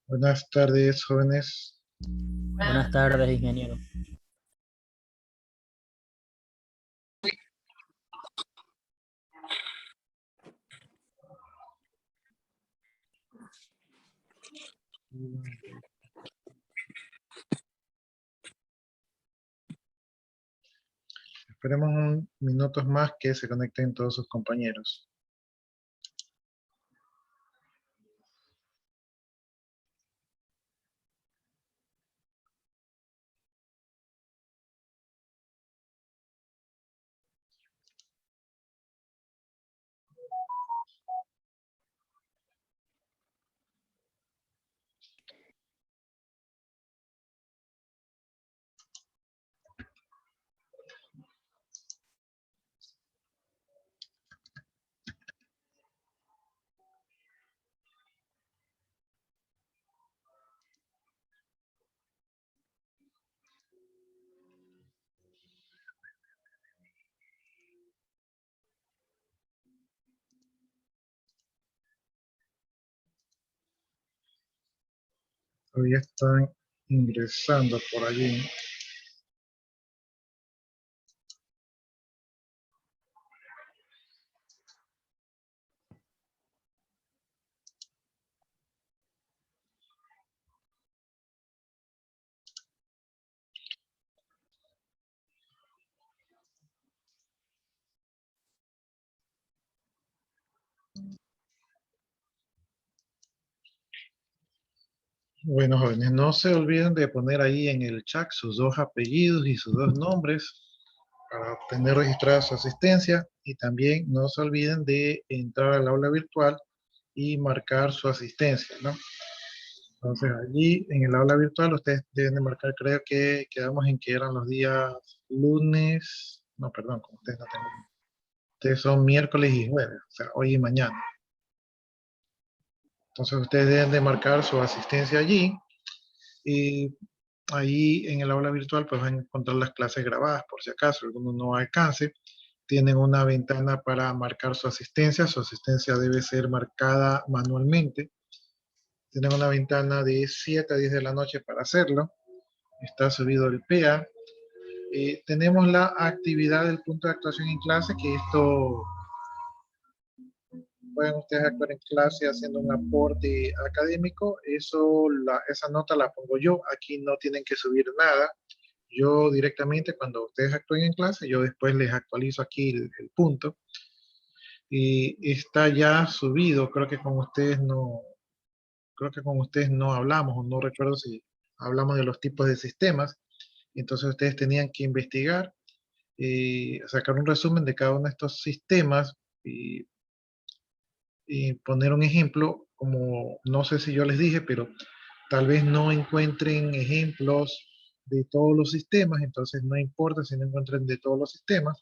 Buenas tardes, jóvenes. Buenas tardes, ingeniero. Esperemos unos minutos más que se conecten todos sus compañeros. Todavía están ingresando por allí. Bueno, jóvenes, no se olviden de poner ahí en el chat sus dos apellidos y sus dos nombres para tener registrada su asistencia, y también no se olviden de entrar al aula virtual y marcar su asistencia, ¿no? Entonces allí en el aula virtual ustedes deben de marcar, creo que quedamos en que eran los días lunes, no, perdón, como ustedes no tengo. Ustedes son miércoles y jueves, o sea, hoy y mañana. Entonces ustedes deben de marcar su asistencia allí, y ahí en el aula virtual pues van a encontrar las clases grabadas por si acaso alguno no alcance. Tienen una ventana para marcar su asistencia debe ser marcada manualmente. Tienen una ventana de 7 a 10 de la noche para hacerlo. Está subido el PEA. Tenemos la actividad del punto de actuación en clase, que esto pueden ustedes actuar en clase haciendo un aporte académico. Esa nota la pongo yo. Aquí no tienen que subir nada. Yo directamente, cuando ustedes actúen en clase, yo después les actualizo aquí el punto. Y está ya subido. Creo que con ustedes no hablamos, o no recuerdo si hablamos de los tipos de sistemas. Entonces ustedes tenían que investigar y sacar un resumen de cada uno de estos sistemas, y poner un ejemplo, como no sé si yo les dije, pero tal vez no encuentren ejemplos de todos los sistemas. Entonces no importa si no encuentren de todos los sistemas,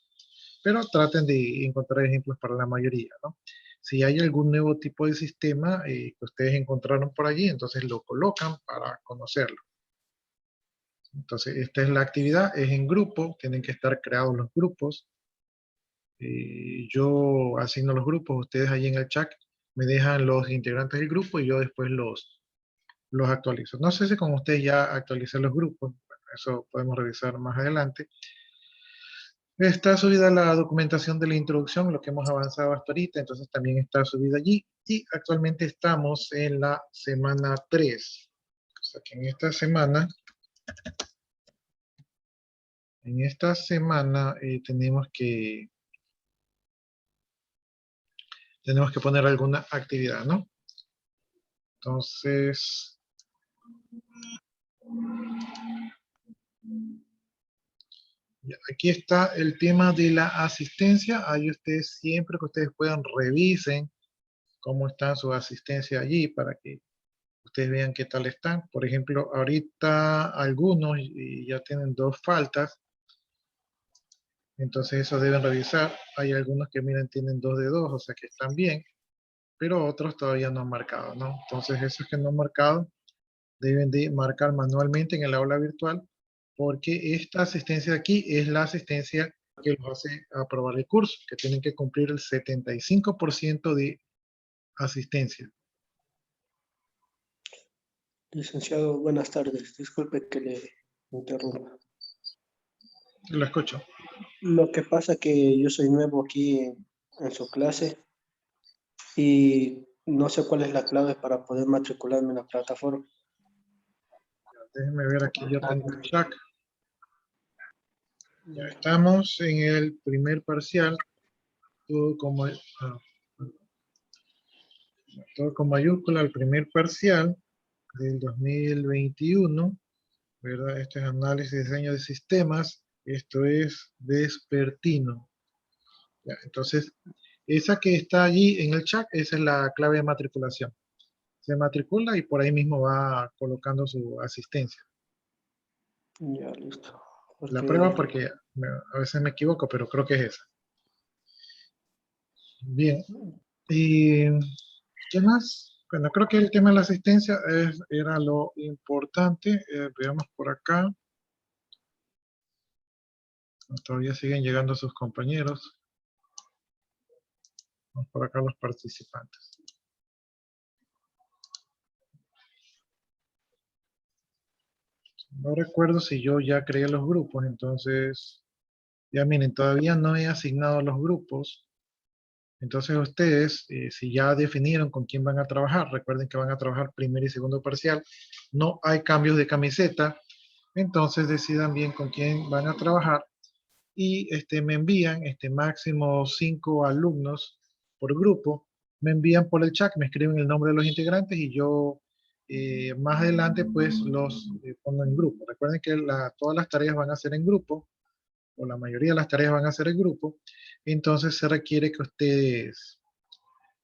pero traten de encontrar ejemplos para la mayoría, ¿no? Si hay algún nuevo tipo de sistema que ustedes encontraron por allí, entonces lo colocan para conocerlo. Entonces esta es la actividad, es en grupo, tienen que estar creados los grupos. Yo asigno los grupos, ustedes allí en el chat me dejan los integrantes del grupo y yo después los actualizo. No sé si con ustedes ya actualicé los grupos, bueno, eso podemos revisar más adelante. Está subida la documentación de la introducción, lo que hemos avanzado hasta ahorita, entonces también está subida allí. Y actualmente estamos en la semana 3. O sea que en esta semana tenemos que poner alguna actividad, ¿no? Entonces, aquí está el tema de la asistencia. Ahí ustedes, siempre que ustedes puedan, revisen cómo está su asistencia allí para que ustedes vean qué tal están. Por ejemplo, ahorita algunos ya tienen 2 faltas, entonces eso deben revisar. Hay algunos que, miren, tienen 2 de 2, o sea que están bien, pero otros todavía no han marcado, ¿no? Entonces esos que no han marcado deben de marcar manualmente en el aula virtual, porque esta asistencia de aquí es la asistencia que los hace aprobar el curso, que tienen que cumplir el 75% de asistencia. Licenciado, buenas tardes. Disculpe que le interrumpa. Lo escucho. Lo que pasa es que yo soy nuevo aquí en su clase y no sé cuál es la clave para poder matricularme en la plataforma. Déjenme ver, aquí yo tengo el chat. Ya estamos en el primer parcial, todo todo con mayúscula, el primer parcial del 2021, ¿verdad? Esto es análisis y diseño de sistemas, esto es vespertino. Ya, entonces, esa que está allí en el chat, esa es la clave de matriculación. Se matricula y por ahí mismo va colocando su asistencia. Ya, listo. La prueba porque a veces me equivoco, pero creo que es esa. Bien. ¿Y qué más? Bueno, creo que el tema de la asistencia era lo importante. Veamos por acá. Todavía siguen llegando sus compañeros. Vamos por acá los participantes. No recuerdo si yo ya creé los grupos, entonces, ya miren, todavía no he asignado los grupos. Entonces ustedes, si ya definieron con quién van a trabajar, recuerden que van a trabajar primer y segundo parcial, no hay cambios de camiseta, entonces decidan bien con quién van a trabajar y me envían máximo 5 alumnos por grupo, me envían por el chat, me escriben el nombre de los integrantes y yo más adelante pues los pongo en grupo. Recuerden que todas las tareas van a ser en grupo, o la mayoría de las tareas van a ser en grupo, entonces se requiere que ustedes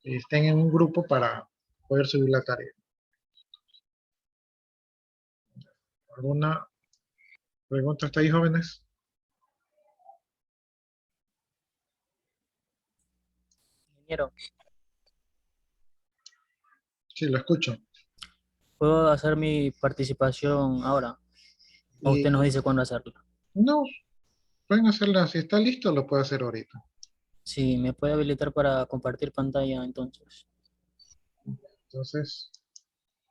estén en un grupo para poder subir la tarea. ¿Alguna pregunta hasta ahí, jóvenes? Ingeniero, Sí, lo escucho. ¿puedo hacer mi participación ahora? ¿O usted nos dice cuándo hacerlo? No, pueden hacerla, si está listo, lo puede hacer ahorita. Sí, me puede habilitar para compartir pantalla entonces. Entonces,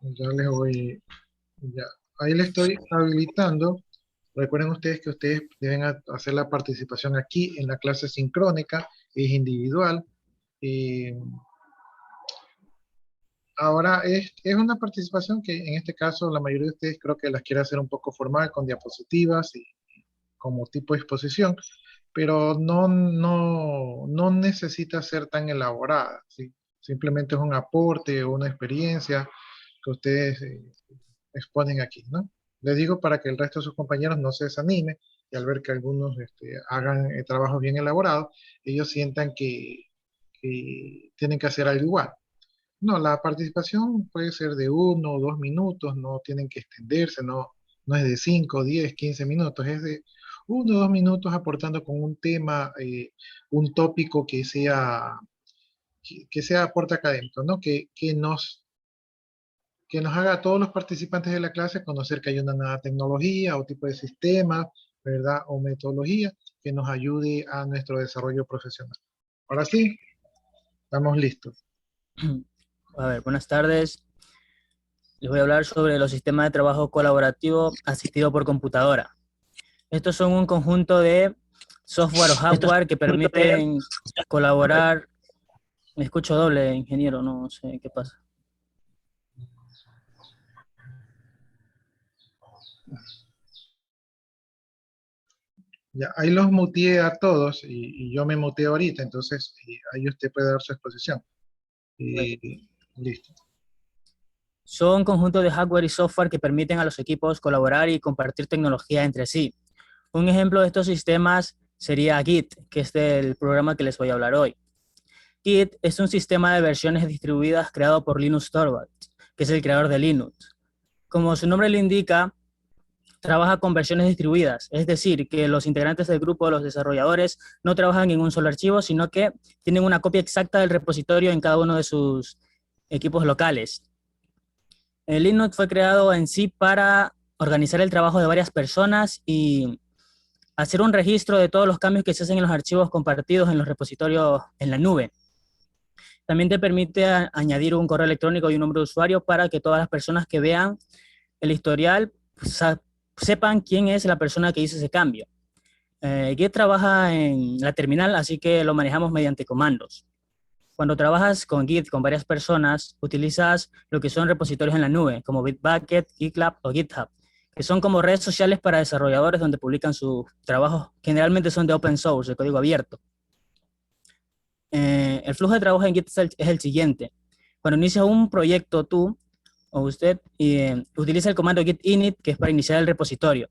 ya les voy, ya, ahí le estoy habilitando. Recuerden ustedes que ustedes deben hacer la participación aquí en la clase sincrónica, es individual. Ahora es una participación que en este caso la mayoría de ustedes creo que las quiere hacer un poco formal con diapositivas y como tipo de exposición, pero no necesita ser tan elaborada, ¿sí? Simplemente es un aporte o una experiencia que ustedes exponen aquí, ¿no? Les digo para que el resto de sus compañeros no se desanime y al ver que algunos hagan trabajos bien elaborados, ellos sientan que tienen que hacer algo igual. No, la participación puede ser de 1 o 2 minutos, no tienen que extenderse, no es de 5, 10, 15 minutos, es de 1 o 2 minutos aportando con un tema, un tópico que sea aporte académico, ¿no? Que nos haga a todos los participantes de la clase conocer que hay una nueva tecnología o tipo de sistema, ¿verdad? O metodología que nos ayude a nuestro desarrollo profesional. Ahora sí, estamos listos. A ver, buenas tardes. Les voy a hablar sobre los sistemas de trabajo colaborativo asistido por computadora. Estos son un conjunto de software o hardware que permiten colaborar. Me escucho doble, ingeniero, no sé qué pasa. Ya, ahí los muteé a todos y yo me muteé ahorita, entonces ahí usted puede dar su exposición. Y listo. Son un conjunto de hardware y software que permiten a los equipos colaborar y compartir tecnología entre sí. Un ejemplo de estos sistemas sería Git, que es el programa que les voy a hablar hoy. Git es un sistema de versiones distribuidas creado por Linus Torvalds, que es el creador de Linux. Como su nombre lo indica, trabaja con versiones distribuidas, es decir, que los integrantes del grupo, los desarrolladores, no trabajan en un solo archivo, sino que tienen una copia exacta del repositorio en cada uno de sus equipos locales. El Linux fue creado en sí para organizar el trabajo de varias personas y hacer un registro de todos los cambios que se hacen en los archivos compartidos en los repositorios en la nube. También te permite añadir un correo electrónico y un nombre de usuario para que todas las personas que vean el historial sepan quién es la persona que hizo ese cambio. Git trabaja en la terminal, así que lo manejamos mediante comandos. Cuando trabajas con Git con varias personas, utilizas lo que son repositorios en la nube, como Bitbucket, GitLab o GitHub, que son como redes sociales para desarrolladores donde publican sus trabajos. Generalmente son de open source, de código abierto. El flujo de trabajo en Git es el siguiente. Cuando inicias un proyecto tú o usted utiliza el comando git init, que es para iniciar el repositorio.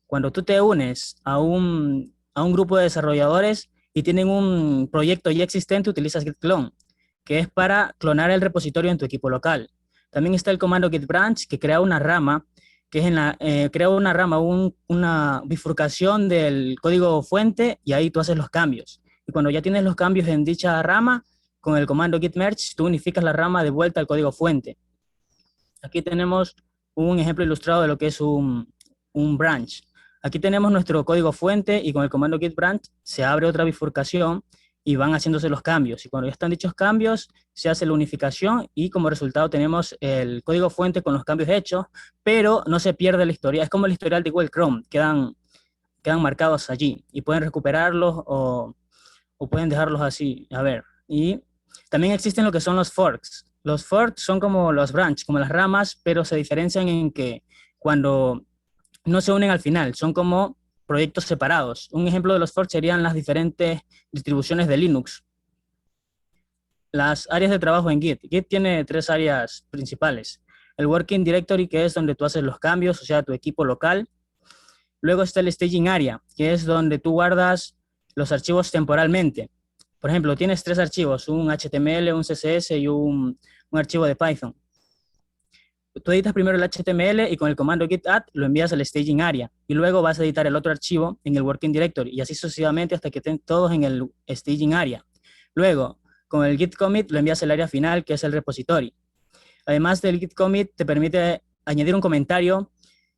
Cuando tú te unes a un grupo de desarrolladores y tienen un proyecto ya existente, utilizas git clone, que es para clonar el repositorio en tu equipo local. También está el comando git branch, que crea una rama, que es crea una rama, una bifurcación del código fuente, y ahí tú haces los cambios. Y cuando ya tienes los cambios en dicha rama, con el comando git merge, tú unificas la rama de vuelta al código fuente. Aquí tenemos un ejemplo ilustrado de lo que es un branch. Aquí tenemos nuestro código fuente y con el comando git branch se abre otra bifurcación y van haciéndose los cambios. Y cuando ya están dichos cambios, se hace la unificación y como resultado tenemos el código fuente con los cambios hechos, pero no se pierde la historia. Es como el historial de Google Chrome, quedan marcados allí y pueden recuperarlos o pueden dejarlos así. A ver, y también existen lo que son los forks. Los forks son como los branch, como las ramas, pero se diferencian en que cuando no se unen al final, son como proyectos separados. Un ejemplo de los forks serían las diferentes distribuciones de Linux. Las áreas de trabajo en Git. Git tiene 3 áreas principales. El Working Directory, que es donde tú haces los cambios, o sea, tu equipo local. Luego está el Staging Area, que es donde tú guardas los archivos temporalmente. Por ejemplo, tienes 3 archivos, un HTML, un CSS y un archivo de Python. Tú editas primero el HTML y con el comando git add lo envías al staging area y luego vas a editar el otro archivo en el working directory y así sucesivamente hasta que estén todos en el staging area. Luego, con el git commit lo envías al área final, que es el repository. Además del git commit, te permite añadir un comentario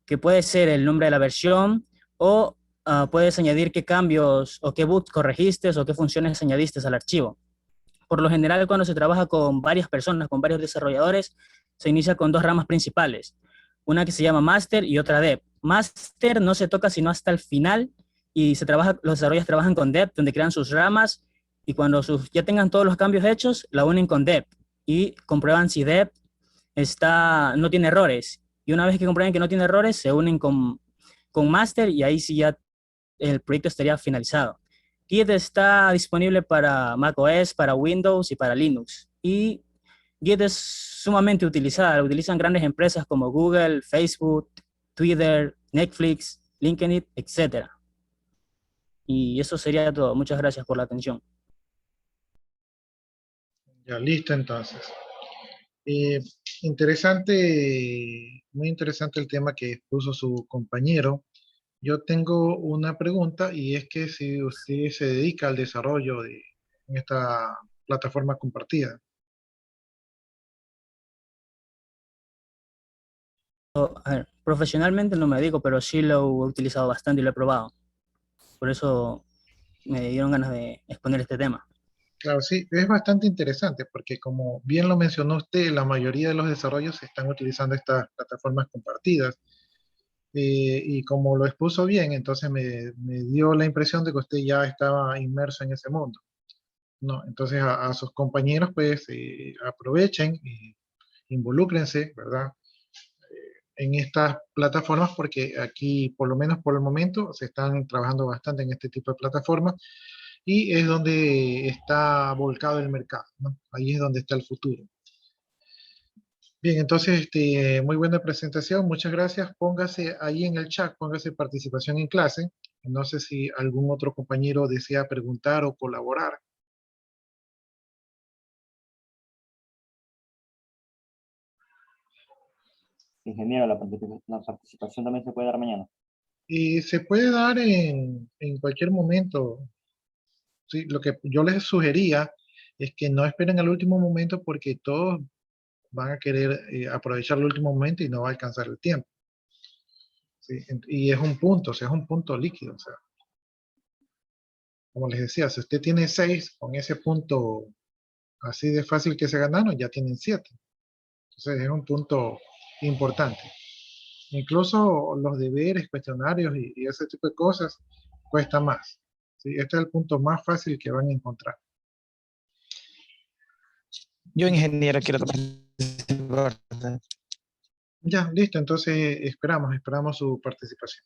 que puede ser el nombre de la versión o puedes añadir qué cambios o qué boot corregiste o qué funciones añadiste al archivo. Por lo general, cuando se trabaja con varias personas, con varios desarrolladores, se inicia con 2 ramas principales, una que se llama Master y otra Dev. Master no se toca sino hasta el final y los desarrolladores trabajan con Dev, donde crean sus ramas y cuando ya tengan todos los cambios hechos, la unen con Dev y comprueban si Dev no tiene errores. Y una vez que comprueben que no tiene errores, se unen con Master y ahí sí ya el proyecto estaría finalizado. Git está disponible para macOS, para Windows y para Linux. Y Git es sumamente utilizada. Lo utilizan grandes empresas como Google, Facebook, Twitter, Netflix, LinkedIn, etc. Y eso sería todo. Muchas gracias por la atención. Ya, listo entonces. Interesante, muy interesante el tema que expuso su compañero. Yo tengo una pregunta y es que si usted se dedica al desarrollo de esta plataforma compartida. A ver, profesionalmente no me dedico, pero sí lo he utilizado bastante y lo he probado. Por eso me dieron ganas de exponer este tema. Claro, sí, es bastante interesante porque como bien lo mencionó usted, la mayoría de los desarrollos están utilizando estas plataformas compartidas. Y como lo expuso bien, entonces me dio la impresión de que usted ya estaba inmerso en ese mundo, ¿no? Entonces a sus compañeros pues aprovechen y involúcrense, ¿verdad? En estas plataformas porque aquí, por lo menos por el momento, se están trabajando bastante en este tipo de plataformas y es donde está volcado el mercado, ¿no? Ahí es donde está el futuro. Bien, entonces, muy buena presentación, muchas gracias. Póngase ahí en el chat, póngase participación en clase. No sé si algún otro compañero desea preguntar o colaborar. Ingeniero, la participación también se puede dar mañana. Y se puede dar en cualquier momento. Sí, lo que yo les sugería es que no esperen al último momento porque todos van a querer aprovechar el último momento y no va a alcanzar el tiempo. ¿Sí? Y es un punto, o sea, es un punto líquido. O sea, como les decía, si usted tiene 6, con ese punto así de fácil que se ganaron, ya tienen 7. Entonces es un punto importante. Incluso los deberes, cuestionarios y ese tipo de cosas cuesta más. ¿Sí? Este es el punto más fácil que van a encontrar. Yo, ingeniero, quiero tomar. Ya, listo. Entonces esperamos su participación.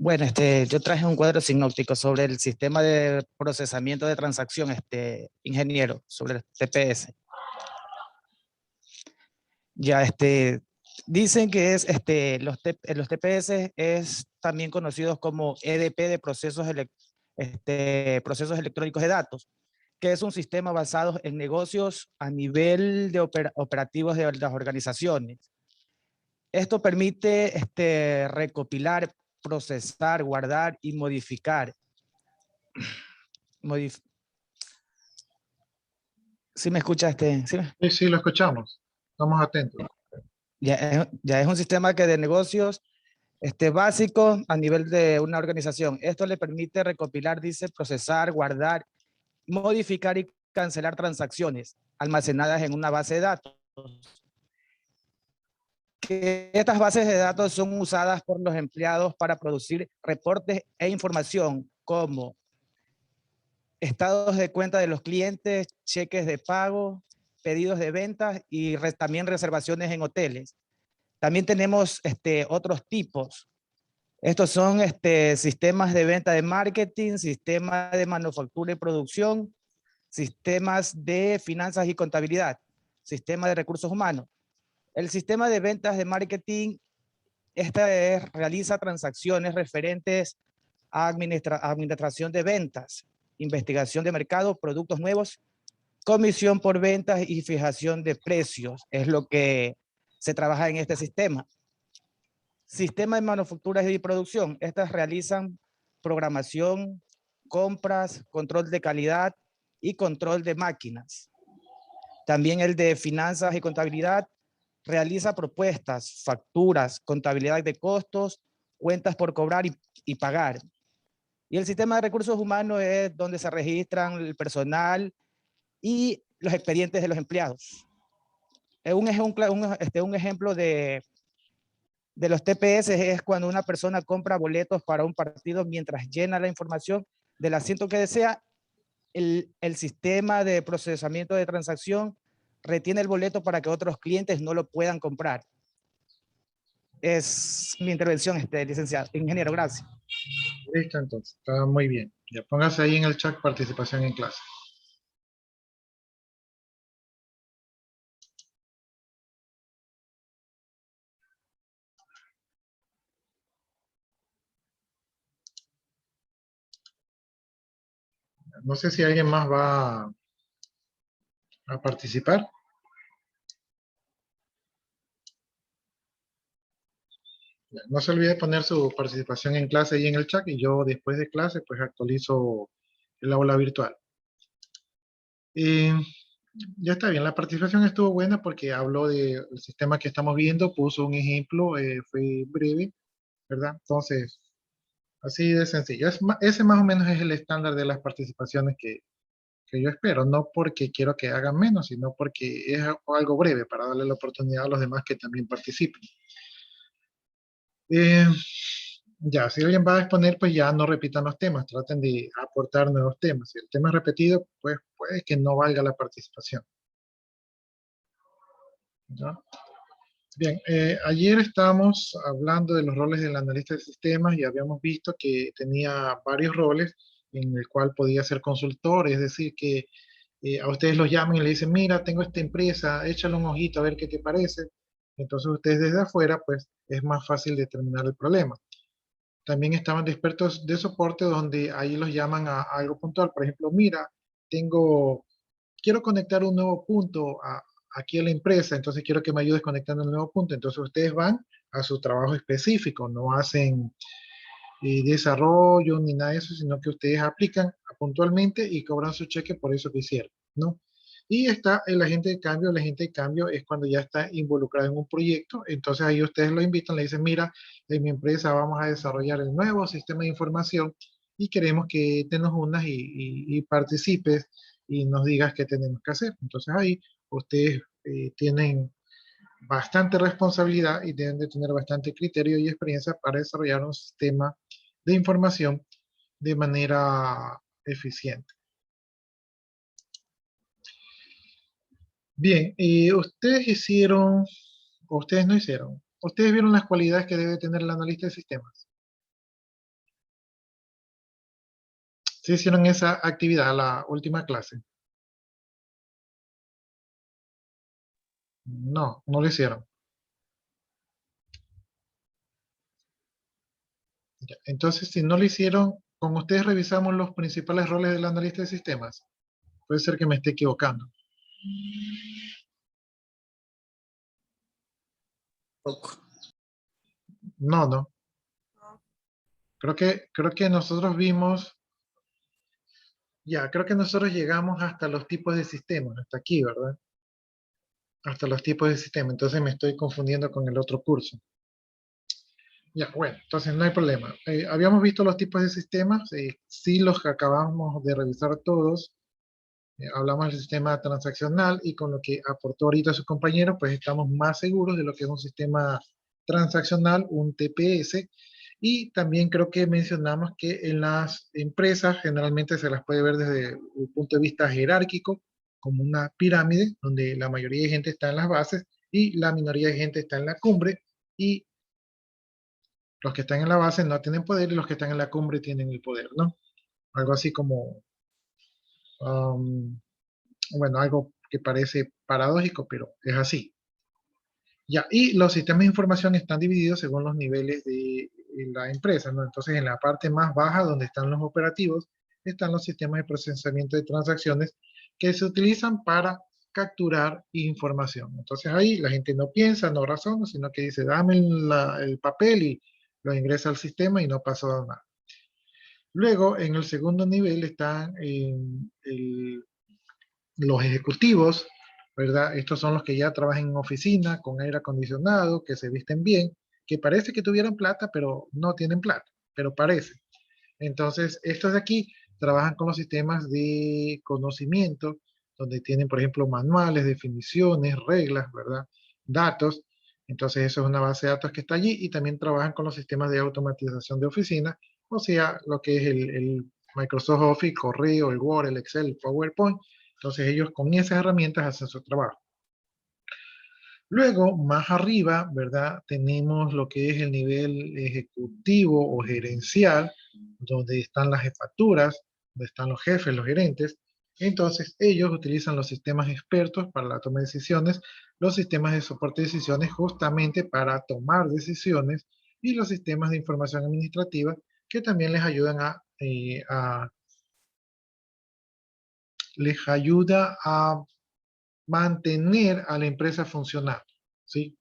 Bueno, yo traje un cuadro sinóptico sobre el sistema de procesamiento de transacción, ingeniero, sobre el TPS. Ya, dicen que es, los TPS es también conocidos como EDP de procesos electrónicos de datos, que es un sistema basado en negocios a nivel de operativos de las organizaciones. Esto permite recopilar, procesar, guardar y modificar. ¿Sí me escucha? Sí, lo escuchamos. Estamos atentos. Ya es un sistema que de negocios básico a nivel de una organización. Esto le permite recopilar, dice, procesar, guardar, modificar y cancelar transacciones almacenadas en una base de datos. Que estas bases de datos son usadas por los empleados para producir reportes e información como estados de cuenta de los clientes, cheques de pago, pedidos de ventas y también reservaciones en hoteles. También tenemos otros tipos. Estos son sistemas de venta de marketing, sistemas de manufactura y producción, sistemas de finanzas y contabilidad, sistema de recursos humanos. El sistema de ventas de marketing, realiza transacciones referentes a administración de ventas, investigación de mercado, productos nuevos, comisión por ventas y fijación de precios. Es lo que se trabaja en este sistema. Sistema de manufacturas y producción. Estas realizan programación, compras, control de calidad y control de máquinas. También el de finanzas y contabilidad realiza propuestas, facturas, contabilidad de costos, cuentas por cobrar y pagar. Y el sistema de recursos humanos es donde se registran el personal y los expedientes de los empleados. Un ejemplo de los TPS es cuando una persona compra boletos para un partido mientras llena la información del asiento que desea. El sistema de procesamiento de transacción retiene el boleto para que otros clientes no lo puedan comprar. Es mi intervención, licenciado. Ingeniero, gracias. Listo, entonces. Está muy bien. Ya póngase ahí en el chat participación en clase. No sé si alguien más va a participar. No se olvide poner su participación en clase ahí en el chat y yo después de clase pues actualizo el aula virtual. Ya está bien, la participación estuvo buena porque habló del sistema que estamos viendo, puso un ejemplo, fue breve, ¿verdad? Entonces, así de sencillo. Ese más o menos es el estándar de las participaciones que yo espero, no porque quiero que hagan menos, sino porque es algo breve para darle la oportunidad a los demás que también participen. Ya, si alguien va a exponer, pues ya no repitan los temas, traten de aportar nuevos temas. Si el tema es repetido, pues puede que no valga la participación. ¿Ya? Bien, ayer estábamos hablando de los roles del analista de sistemas y habíamos visto que tenía varios roles en el cual podía ser consultor, es decir, que a ustedes los llaman y le dicen, mira, tengo esta empresa, échale un ojito a ver qué te parece. Entonces ustedes desde afuera, pues es más fácil determinar el problema. También estaban de expertos de soporte donde ahí los llaman a algo puntual. Por ejemplo, mira, quiero conectar un nuevo punto aquí a la empresa, entonces quiero que me ayudes conectando el nuevo punto. Entonces ustedes van a su trabajo específico, no hacen desarrollo ni nada de eso, sino que ustedes aplican puntualmente y cobran su cheque por eso que hicieron, ¿no? Y está el agente de cambio. El agente de cambio es cuando ya está involucrado en un proyecto, entonces ahí ustedes lo invitan, le dicen, mira, en mi empresa vamos a desarrollar el nuevo sistema de información y queremos que te nos unas y participes y nos digas qué tenemos que hacer. Entonces ahí ustedes tienen bastante responsabilidad y deben de tener bastante criterio y experiencia para desarrollar un sistema de información de manera eficiente. Bien, ustedes hicieron, o ustedes no hicieron, ustedes vieron las cualidades que debe tener el analista de sistemas. ¿Sí hicieron esa actividad, la última clase? No, no lo hicieron. Ya, entonces, si no lo hicieron, con ustedes revisamos los principales roles del analista de sistemas. Puede ser que me esté equivocando. No, no. Creo que nosotros vimos, ya, creo que nosotros llegamos hasta los tipos de sistemas, hasta aquí, ¿verdad? Hasta los tipos de sistemas, entonces me estoy confundiendo con el otro curso. Ya, bueno, entonces no hay problema. Habíamos visto los tipos de sistemas, sí los que acabamos de revisar todos. Hablamos del sistema transaccional y con lo que aportó ahorita su compañero, pues estamos más seguros de lo que es un sistema transaccional, un TPS. Y también creo que mencionamos que en las empresas generalmente se las puede ver desde el punto de vista jerárquico, como una pirámide, donde la mayoría de gente está en las bases y la minoría de gente está en la cumbre, y los que están en la base no tienen poder y los que están en la cumbre tienen el poder, ¿no? Algo así como, bueno, algo que parece paradójico, pero es así. Ya, y los sistemas de información están divididos según los niveles de la empresa, ¿no? Entonces, en la parte más baja, donde están los operativos, están los sistemas de procesamiento de transacciones que se utilizan para capturar información. Entonces, ahí la gente no piensa, no razona, sino que dice, dame el papel y lo ingresa al sistema y no pasó nada. Luego, en el segundo nivel están los ejecutivos, ¿verdad? Estos son los que ya trabajan en oficina, con aire acondicionado, que se visten bien, que parece que tuvieran plata, pero no tienen plata, pero parece. Entonces, estos de aquí trabajan con los sistemas de conocimiento, donde tienen, por ejemplo, manuales, definiciones, reglas, ¿verdad? Datos. Entonces, eso es una base de datos que está allí, y también trabajan con los sistemas de automatización de oficina, o sea, lo que es el Microsoft Office, correo, el Word, el Excel, el PowerPoint. Entonces, ellos con esas herramientas hacen su trabajo. Luego, más arriba, ¿verdad? Tenemos lo que es el nivel ejecutivo o gerencial, donde están las jefaturas, donde están los jefes, los gerentes. Entonces, ellos utilizan los sistemas expertos para la toma de decisiones, los sistemas de soporte de decisiones justamente para tomar decisiones, y los sistemas de información administrativa que también les ayudan les ayuda a mantener a la empresa funcionando, ¿sí?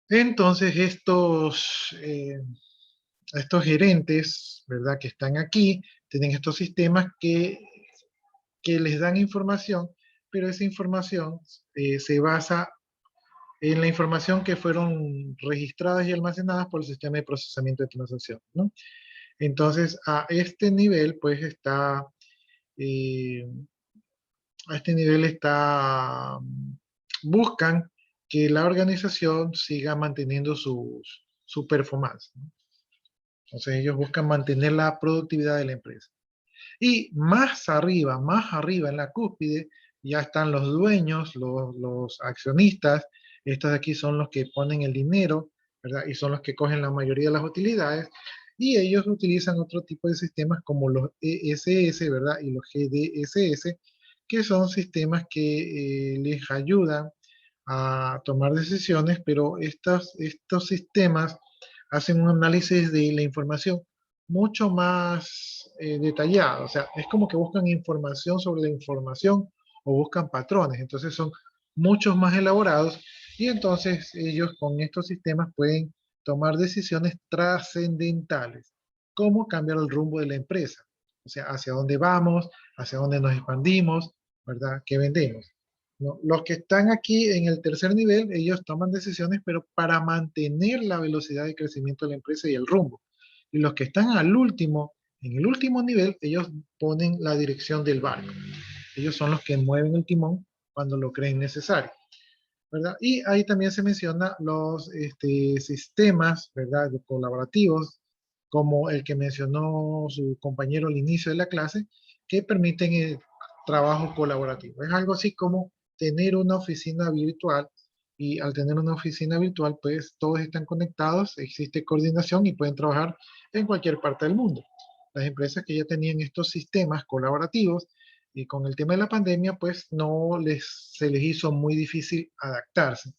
Entonces, estos gerentes, ¿verdad? Que están aquí, tienen estos sistemas que les dan información, pero esa información se basa en la información que fueron registradas y almacenadas por el sistema de procesamiento de transacción, ¿no? Entonces, a este nivel, pues eh, buscan que la organización siga manteniendo su performance, ¿no? Entonces ellos buscan mantener la productividad de la empresa. Y más arriba en la cúspide, ya están los dueños, los accionistas. Estos de aquí son los que ponen el dinero, ¿verdad? Y son los que cogen la mayoría de las utilidades. Y ellos utilizan otro tipo de sistemas como los ESS, ¿verdad? Y los GDSS, que son sistemas que les ayudan a tomar decisiones, pero estos sistemas hacen un análisis de la información mucho más detallado. O sea, es como que buscan información sobre la información o buscan patrones. Entonces son muchos más elaborados, y entonces ellos con estos sistemas pueden tomar decisiones trascendentales, como cambiar el rumbo de la empresa, o sea, hacia dónde vamos, hacia dónde nos expandimos, ¿verdad? ¿Qué vendemos? ¿No? Los que están aquí en el tercer nivel, ellos toman decisiones, pero para mantener la velocidad de crecimiento de la empresa y el rumbo. Y los que están al último, en el último nivel, ellos ponen la dirección del barco. Ellos son los que mueven el timón cuando lo creen necesario, ¿verdad? Y ahí también se menciona los sistemas, ¿verdad? Colaborativos, como el que mencionó su compañero al inicio de la clase, que permiten el trabajo colaborativo. Es algo así como tener una oficina virtual, y al tener una oficina virtual, pues todos están conectados, existe coordinación y pueden trabajar en cualquier parte del mundo. Las empresas que ya tenían estos sistemas colaborativos y con el tema de la pandemia, pues no se les hizo muy difícil adaptarse.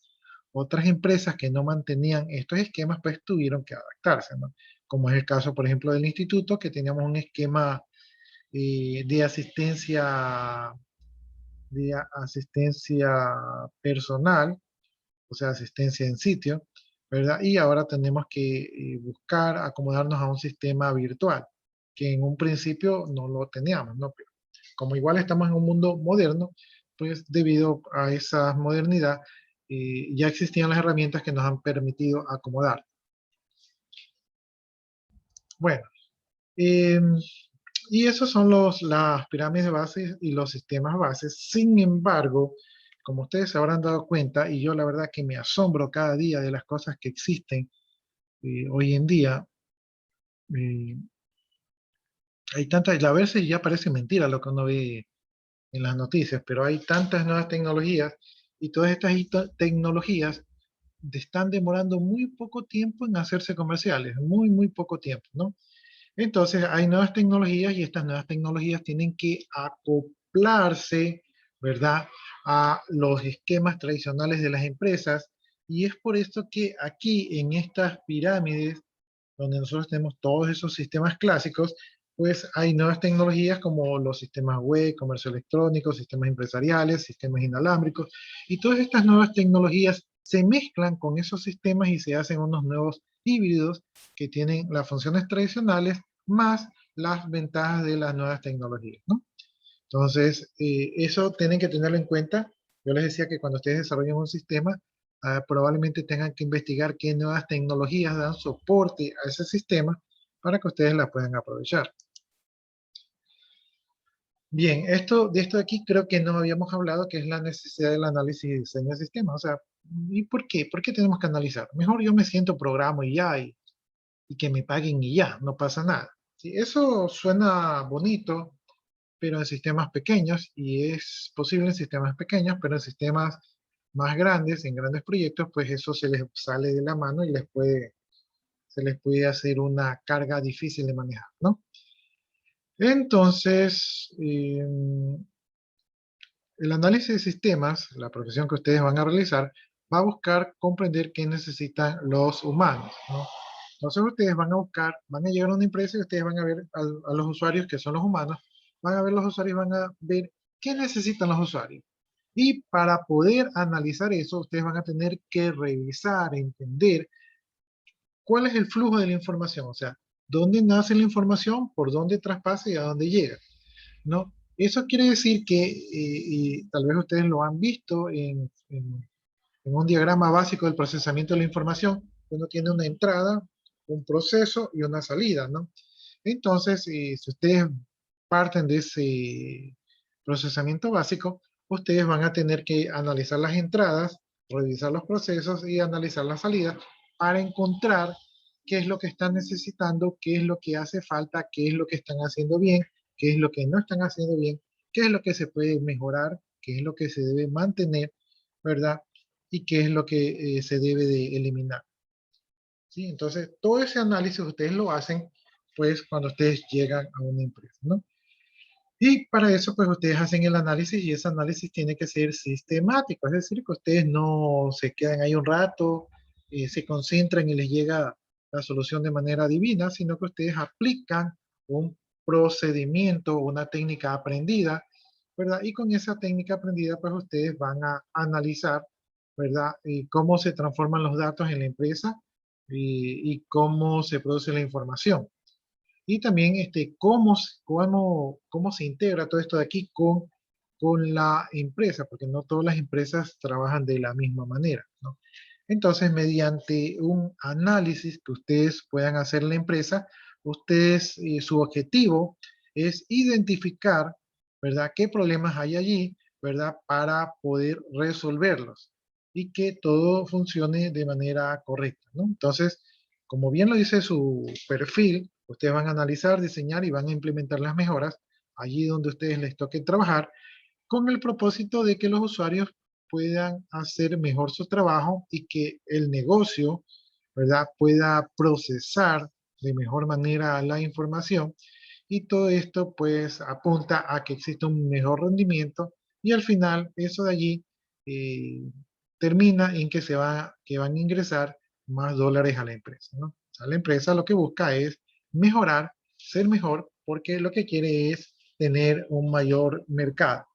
Otras empresas que no mantenían estos esquemas, pues tuvieron que adaptarse, ¿no? Como es el caso, por ejemplo, del instituto, que teníamos un esquema de asistencia personal, o sea, asistencia en sitio, ¿verdad? Y ahora tenemos que buscar acomodarnos a un sistema virtual, que en un principio no lo teníamos, ¿no? Pero como igual estamos en un mundo moderno, pues debido a esa modernidad, ya existían las herramientas que nos han permitido acomodar. Bueno, eh, y esos son las pirámides bases y los sistemas bases. Sin embargo, como ustedes se habrán dado cuenta, y yo la verdad que me asombro cada día de las cosas que existen hoy en día, eh, hay tantas, a veces ya parece mentira lo que uno ve en las noticias, pero hay tantas nuevas tecnologías, y todas estas tecnologías están demorando muy poco tiempo en hacerse comerciales, muy, muy poco tiempo, ¿no? Entonces hay nuevas tecnologías, y estas nuevas tecnologías tienen que acoplarse, ¿verdad?, a los esquemas tradicionales de las empresas, y es por esto que aquí en estas pirámides, donde nosotros tenemos todos esos sistemas clásicos, pues hay nuevas tecnologías como los sistemas web, comercio electrónico, sistemas empresariales, sistemas inalámbricos, y todas estas nuevas tecnologías se mezclan con esos sistemas y se hacen unos nuevos híbridos que tienen las funciones tradicionales más las ventajas de las nuevas tecnologías, ¿no? Entonces, eso tienen que tenerlo en cuenta. Yo les decía que cuando ustedes desarrollen un sistema, probablemente tengan que investigar qué nuevas tecnologías dan soporte a ese sistema para que ustedes la puedan aprovechar. Bien, de esto de aquí creo que no habíamos hablado, que es la necesidad del análisis y diseño de sistemas. O sea, ¿y por qué? ¿Por qué tenemos que analizar? Mejor yo me siento programa y ya, y que me paguen y ya, no pasa nada. Sí, eso suena bonito, pero en sistemas pequeños, y es posible en sistemas pequeños, pero en sistemas más grandes, en grandes proyectos, pues eso se les sale de la mano y se les puede hacer una carga difícil de manejar, ¿no? Entonces, el análisis de sistemas, la profesión que ustedes van a realizar, va a buscar comprender qué necesitan los humanos, ¿no? Entonces ustedes van a buscar, van a llegar a una empresa y ustedes van a ver a los usuarios, que son los humanos, van a ver los usuarios, van a ver qué necesitan los usuarios. Y para poder analizar eso, ustedes van a tener que revisar, entender cuál es el flujo de la información, o sea, dónde nace la información, por dónde traspasa y a dónde llega, ¿no? Eso quiere decir que, y tal vez ustedes lo han visto en un diagrama básico del procesamiento de la información, uno tiene una entrada, un proceso y una salida, ¿no? Entonces, si ustedes parten de ese procesamiento básico, ustedes van a tener que analizar las entradas, revisar los procesos y analizar las salidas para encontrar qué es lo que están necesitando, qué es lo que hace falta, qué es lo que están haciendo bien, qué es lo que no están haciendo bien, qué es lo que se puede mejorar, qué es lo que se debe mantener, ¿verdad? Y qué es lo que se debe de eliminar. ¿Sí? Entonces, todo ese análisis ustedes lo hacen, pues, cuando ustedes llegan a una empresa, ¿no? Y para eso, pues, ustedes hacen el análisis, y ese análisis tiene que ser sistemático, es decir, que ustedes no se quedan ahí un rato, se concentran y les llega la solución de manera divina, sino que ustedes aplican un procedimiento, una técnica aprendida, ¿verdad? Y con esa técnica aprendida, pues ustedes van a analizar, ¿verdad? Cómo se transforman los datos en la empresa y cómo se produce la información. Y también cómo se integra todo esto de aquí con la empresa, porque no todas las empresas trabajan de la misma manera, ¿no? Entonces, mediante un análisis que ustedes puedan hacer en la empresa, ustedes, su objetivo es identificar, ¿verdad?, qué problemas hay allí, ¿verdad?, para poder resolverlos y que todo funcione de manera correcta, ¿no? Entonces, como bien lo dice su perfil, ustedes van a analizar, diseñar y van a implementar las mejoras allí donde ustedes les toque trabajar, con el propósito de que los usuarios puedan hacer mejor su trabajo y que el negocio, ¿verdad?, pueda procesar de mejor manera la información, y todo esto pues apunta a que exista un mejor rendimiento, y al final eso de allí eh, termina en que van a ingresar más dólares a la empresa, ¿no? O sea, la empresa lo que busca es mejorar, ser mejor, porque lo que quiere es tener un mayor mercado.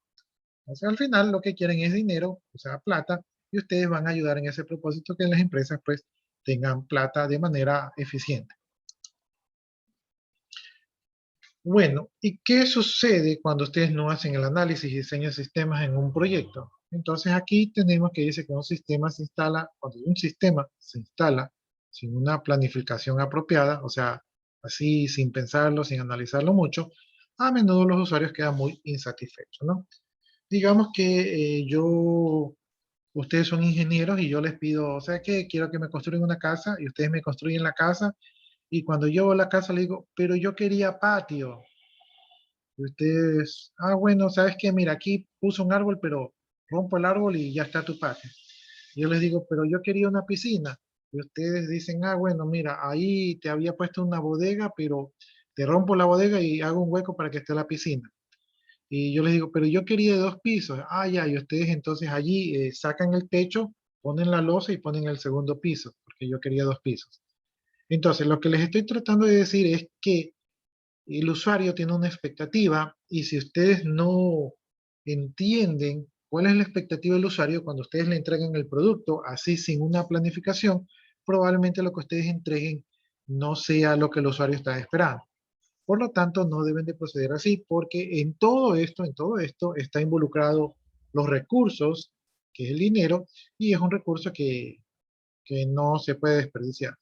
Entonces, al final lo que quieren es dinero, o sea, plata, y ustedes van a ayudar en ese propósito, que las empresas pues tengan plata de manera eficiente. Bueno, ¿y qué sucede cuando ustedes no hacen el análisis y diseño de sistemas en un proyecto? Entonces aquí tenemos que dice que un sistema se instala, cuando un sistema se instala sin una planificación apropiada, o sea, así sin pensarlo, sin analizarlo mucho, a menudo los usuarios quedan muy insatisfechos, ¿no? Digamos que ustedes son ingenieros y yo les pido, o sea, que quiero que me construyan una casa y ustedes me construyen la casa, y cuando yo a la casa le digo, pero yo quería patio. Y ustedes, bueno, ¿sabes qué? Mira, aquí puso un árbol, pero rompo el árbol y ya está tu patio. Y yo les digo, pero yo quería una piscina. Y ustedes dicen, bueno, mira, ahí te había puesto una bodega, pero te rompo la bodega y hago un hueco para que esté la piscina. Y yo les digo, pero yo quería de 2 pisos. Ya, y ustedes entonces allí sacan el techo, ponen la losa y ponen el segundo piso, porque yo quería 2 pisos. Entonces, lo que les estoy tratando de decir es que el usuario tiene una expectativa, y si ustedes no entienden cuál es la expectativa del usuario cuando ustedes le entregan el producto, así sin una planificación, probablemente lo que ustedes entreguen no sea lo que el usuario está esperando. Por lo tanto, no deben de proceder así, porque en todo esto está involucrado los recursos, que es el dinero, y es un recurso que no se puede desperdiciar.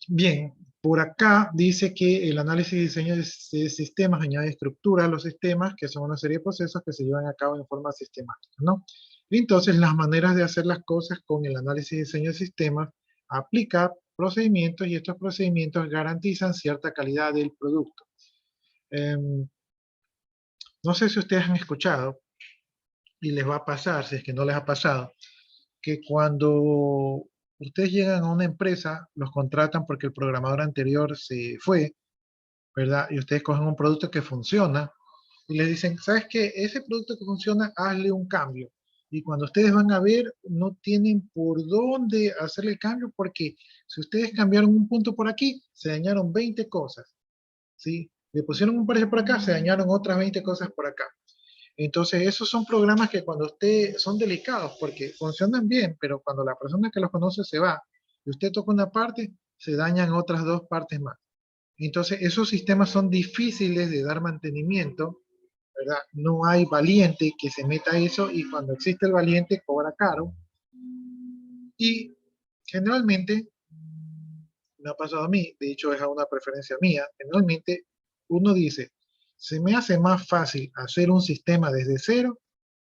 Bien, por acá dice que el análisis y diseño de sistemas añade estructura a los sistemas, que son una serie de procesos que se llevan a cabo en forma sistemática, ¿no? Entonces, las maneras de hacer las cosas con el análisis y diseño de sistemas aplica procedimientos, y estos procedimientos garantizan cierta calidad del producto. No sé si ustedes han escuchado, y les va a pasar, si es que no les ha pasado, que cuando ustedes llegan a una empresa, los contratan porque el programador anterior se fue, ¿verdad? Y ustedes cogen un producto que funciona y les dicen, ¿sabes qué? Ese producto que funciona, hazle un cambio. Y cuando ustedes van a ver, no tienen por dónde hacerle el cambio, porque si ustedes cambiaron un punto por aquí, se dañaron 20 cosas, ¿sí? Le pusieron un precio por acá, se dañaron otras 20 cosas por acá. Entonces, esos son programas que cuando usted son delicados, porque funcionan bien, pero cuando la persona que los conoce se va y usted toca una parte, se dañan otras 2 partes más. Entonces, esos sistemas son difíciles de dar mantenimiento, ¿verdad? No hay valiente que se meta a eso, y cuando existe el valiente cobra caro. Y generalmente, me ha pasado a mí, de hecho es una preferencia mía, generalmente uno dice, se me hace más fácil hacer un sistema desde cero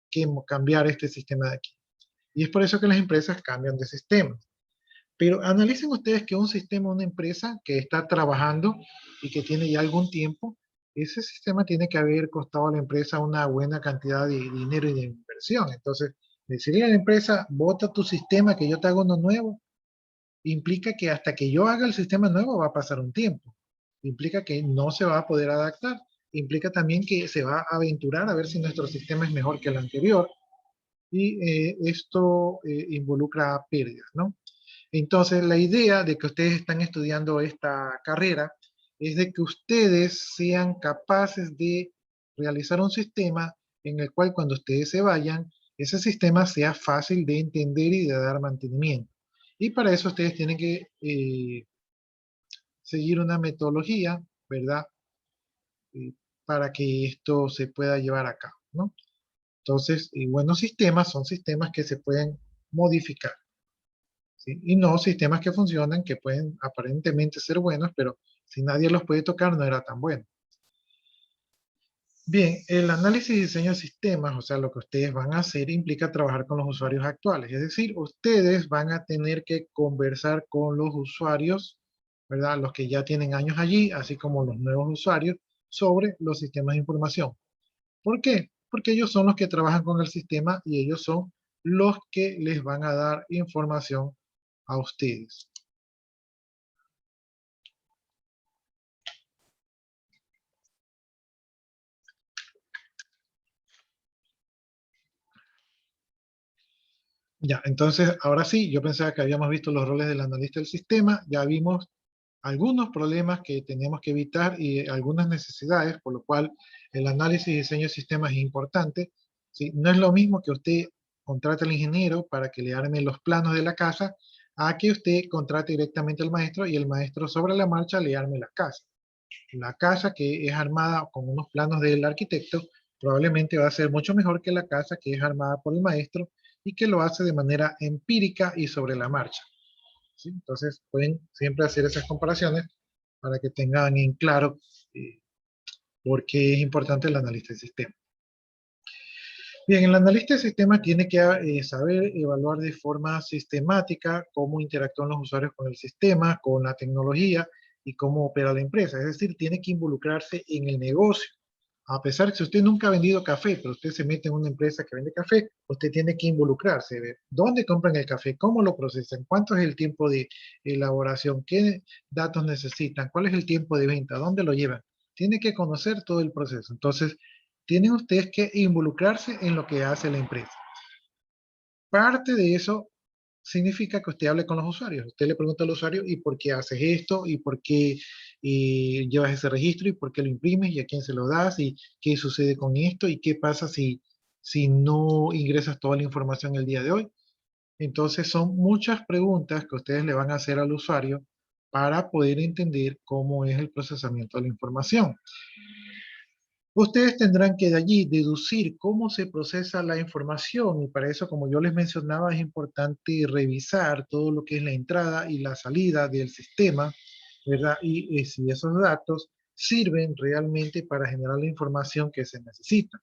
que cambiar este sistema de aquí. Y es por eso que las empresas cambian de sistema. Pero analicen ustedes que un sistema, una empresa que está trabajando y que tiene ya algún tiempo, ese sistema tiene que haber costado a la empresa una buena cantidad de dinero y de inversión. Entonces, decirle a la empresa, bota tu sistema que yo te hago uno nuevo, implica que hasta que yo haga el sistema nuevo va a pasar un tiempo. Implica que no se va a poder adaptar. Implica también que se va a aventurar a ver si nuestro sistema es mejor que el anterior, y esto involucra pérdidas, ¿no? Entonces, la idea de que ustedes están estudiando esta carrera es de que ustedes sean capaces de realizar un sistema en el cual cuando ustedes se vayan, ese sistema sea fácil de entender y de dar mantenimiento. Y para eso ustedes tienen que seguir una metodología, ¿verdad? Para que esto se pueda llevar a cabo, ¿no? Entonces, buenos sistemas son sistemas que se pueden modificar, ¿sí? Y no sistemas que funcionan, que pueden aparentemente ser buenos, pero si nadie los puede tocar, no era tan bueno. Bien, el análisis y diseño de sistemas, o sea, lo que ustedes van a hacer implica trabajar con los usuarios actuales. Es decir, ustedes van a tener que conversar con los usuarios, ¿verdad? Los que ya tienen años allí, así como los nuevos usuarios, sobre los sistemas de información. ¿Por qué? Porque ellos son los que trabajan con el sistema y ellos son los que les van a dar información a ustedes. Ya, entonces, ahora sí, yo pensaba que habíamos visto los roles del analista del sistema, ya vimos algunos problemas que tenemos que evitar y algunas necesidades, por lo cual el análisis y diseño de sistemas es importante, ¿sí? No es lo mismo que usted contrate al ingeniero para que le arme los planos de la casa, a que usted contrate directamente al maestro y el maestro sobre la marcha le arme la casa. La casa que es armada con unos planos del arquitecto probablemente va a ser mucho mejor que la casa que es armada por el maestro y que lo hace de manera empírica y sobre la marcha, ¿sí? Entonces pueden siempre hacer esas comparaciones para que tengan en claro por qué es importante el analista de sistema. Bien, el analista de sistema tiene que saber evaluar de forma sistemática cómo interactúan los usuarios con el sistema, con la tecnología y cómo opera la empresa. Es decir, tiene que involucrarse en el negocio. A pesar de que usted nunca ha vendido café, pero usted se mete en una empresa que vende café, usted tiene que involucrarse, ver dónde compran el café, cómo lo procesan, cuánto es el tiempo de elaboración, qué datos necesitan, cuál es el tiempo de venta, dónde lo llevan. Tiene que conocer todo el proceso. Entonces, tienen ustedes que involucrarse en lo que hace la empresa. Parte de eso significa que usted hable con los usuarios. Usted le pregunta al usuario, ¿y por qué haces esto? ¿Y por qué llevas ese registro? ¿Y por qué lo imprimes? ¿Y a quién se lo das? ¿Y qué sucede con esto? ¿Y qué pasa si no ingresas toda la información el día de hoy? Entonces son muchas preguntas que ustedes le van a hacer al usuario para poder entender cómo es el procesamiento de la información. Ustedes tendrán que de allí deducir cómo se procesa la información y para eso, como yo les mencionaba, es importante revisar todo lo que es la entrada y la salida del sistema, ¿verdad? Y si esos datos sirven realmente para generar la información que se necesita.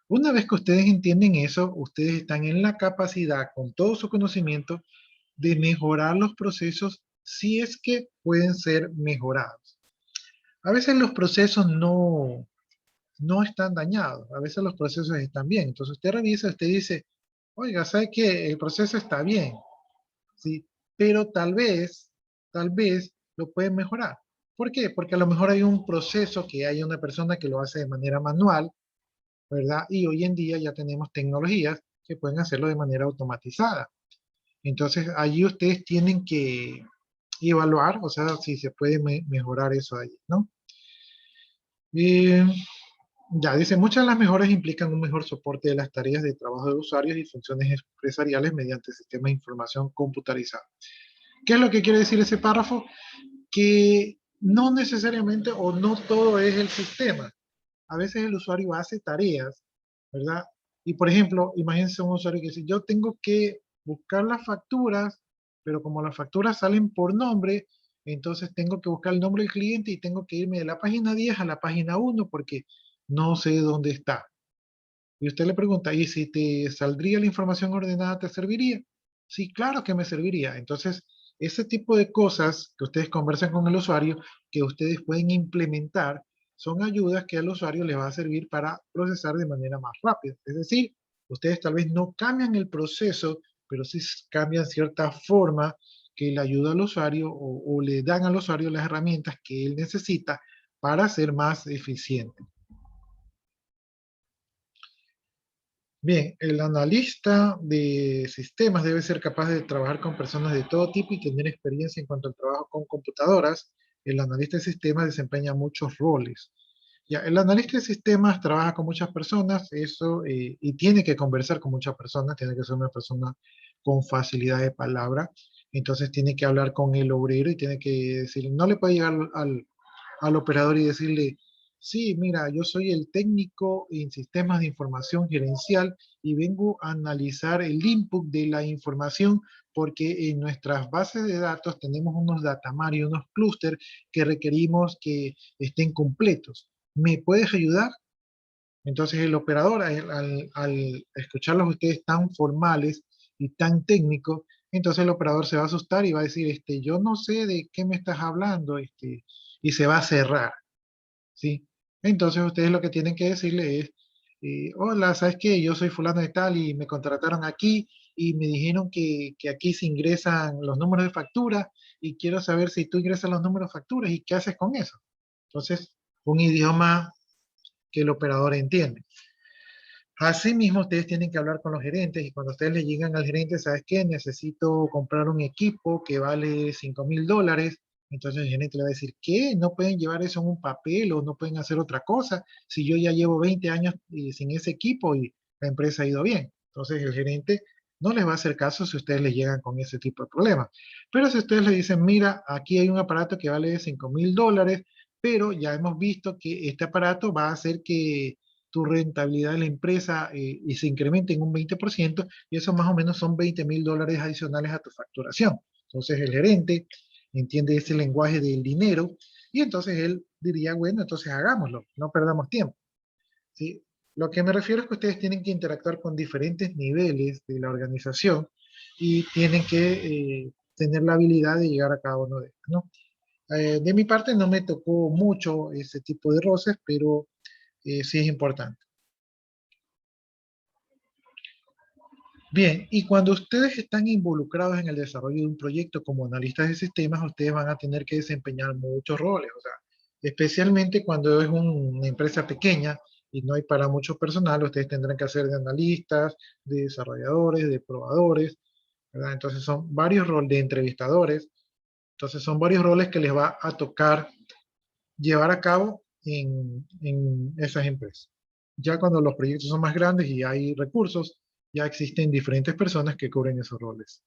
Una vez que ustedes entienden eso, ustedes están en la capacidad, con todo su conocimiento, de mejorar los procesos si es que pueden ser mejorados. A veces los procesos no están dañados, a veces los procesos están bien. Entonces usted revisa, usted dice, oiga, ¿sabe qué? El proceso está bien, ¿sí? Pero tal vez lo pueden mejorar. ¿Por qué? Porque a lo mejor hay un proceso que hay una persona que lo hace de manera manual, ¿verdad? Y hoy en día ya tenemos tecnologías que pueden hacerlo de manera automatizada. Entonces allí ustedes tienen que evaluar, o sea, si se puede mejorar eso allí, ¿no? Ya, dice, muchas de las mejoras implican un mejor soporte de las tareas de trabajo de usuarios y funciones empresariales mediante sistemas de información computarizada. ¿Qué es lo que quiere decir ese párrafo? Que no necesariamente o no todo es el sistema. A veces el usuario hace tareas, ¿verdad? Y por ejemplo, imagínense un usuario que dice, yo tengo que buscar las facturas, pero como las facturas salen por nombre, entonces tengo que buscar el nombre del cliente y tengo que irme de la página 10 a la página 1 porque no sé dónde está. Y usted le pregunta, ¿y si te saldría la información ordenada, te serviría? Sí, claro que me serviría. Entonces, ese tipo de cosas que ustedes conversan con el usuario, que ustedes pueden implementar, son ayudas que al usuario le va a servir para procesar de manera más rápida. Es decir, ustedes tal vez no cambian el proceso, pero sí cambian cierta forma que le ayuda al usuario o le dan al usuario las herramientas que él necesita para ser más eficiente. Bien, el analista de sistemas debe ser capaz de trabajar con personas de todo tipo y tener experiencia en cuanto al trabajo con computadoras. El analista de sistemas desempeña muchos roles. Ya, el analista de sistemas trabaja con muchas personas, eso, y tiene que conversar con muchas personas, tiene que ser una persona con facilidad de palabra, entonces tiene que hablar con el obrero y tiene que decir, no le puede llegar al operador y decirle, sí, mira, yo soy el técnico en sistemas de información gerencial y vengo a analizar el input de la información porque en nuestras bases de datos tenemos unos datamar y unos clústeres que requerimos que estén completos. ¿Me puedes ayudar? Entonces el operador, al escucharlos ustedes tan formales y tan técnicos, entonces el operador se va a asustar y va a decir, yo no sé de qué me estás hablando, y se va a cerrar, ¿sí? Entonces ustedes lo que tienen que decirle es, hola, ¿sabes qué? Yo soy fulano de tal y me contrataron aquí y me dijeron que aquí se ingresan los números de factura y quiero saber si tú ingresas los números de facturas y qué haces con eso. Entonces, un idioma que el operador entiende. Asimismo, ustedes tienen que hablar con los gerentes y cuando ustedes le llegan al gerente, ¿sabes qué? Necesito comprar un equipo que vale $5,000. Entonces el gerente le va a decir, ¿qué? No pueden llevar eso en un papel o no pueden hacer otra cosa si yo ya llevo 20 años sin ese equipo y la empresa ha ido bien. Entonces el gerente no les va a hacer caso si ustedes le llegan con ese tipo de problemas. Pero si ustedes le dicen, mira, aquí hay un aparato que vale $5,000, pero ya hemos visto que este aparato va a hacer que tu rentabilidad de la empresa y se incrementa en un 20% y eso más o menos son $20,000 adicionales a tu facturación. Entonces el gerente entiende ese lenguaje del dinero y entonces él diría, bueno, entonces hagámoslo, no perdamos tiempo. ¿Sí? Lo que me refiero es que ustedes tienen que interactuar con diferentes niveles de la organización y tienen que tener la habilidad de llegar a cada uno de ellos, ¿no? De mi parte no me tocó mucho ese tipo de roces, pero sí es importante. Bien, y cuando ustedes están involucrados en el desarrollo de un proyecto como analistas de sistemas, ustedes van a tener que desempeñar muchos roles, o sea, especialmente cuando es una empresa pequeña y no hay para mucho personal, ustedes tendrán que hacer de analistas, de desarrolladores, de probadores, ¿verdad? Entonces son varios roles de entrevistadores, entonces son varios roles que les va a tocar llevar a cabo en esas empresas. Ya cuando los proyectos son más grandes y hay recursos, ya existen diferentes personas que cubren esos roles.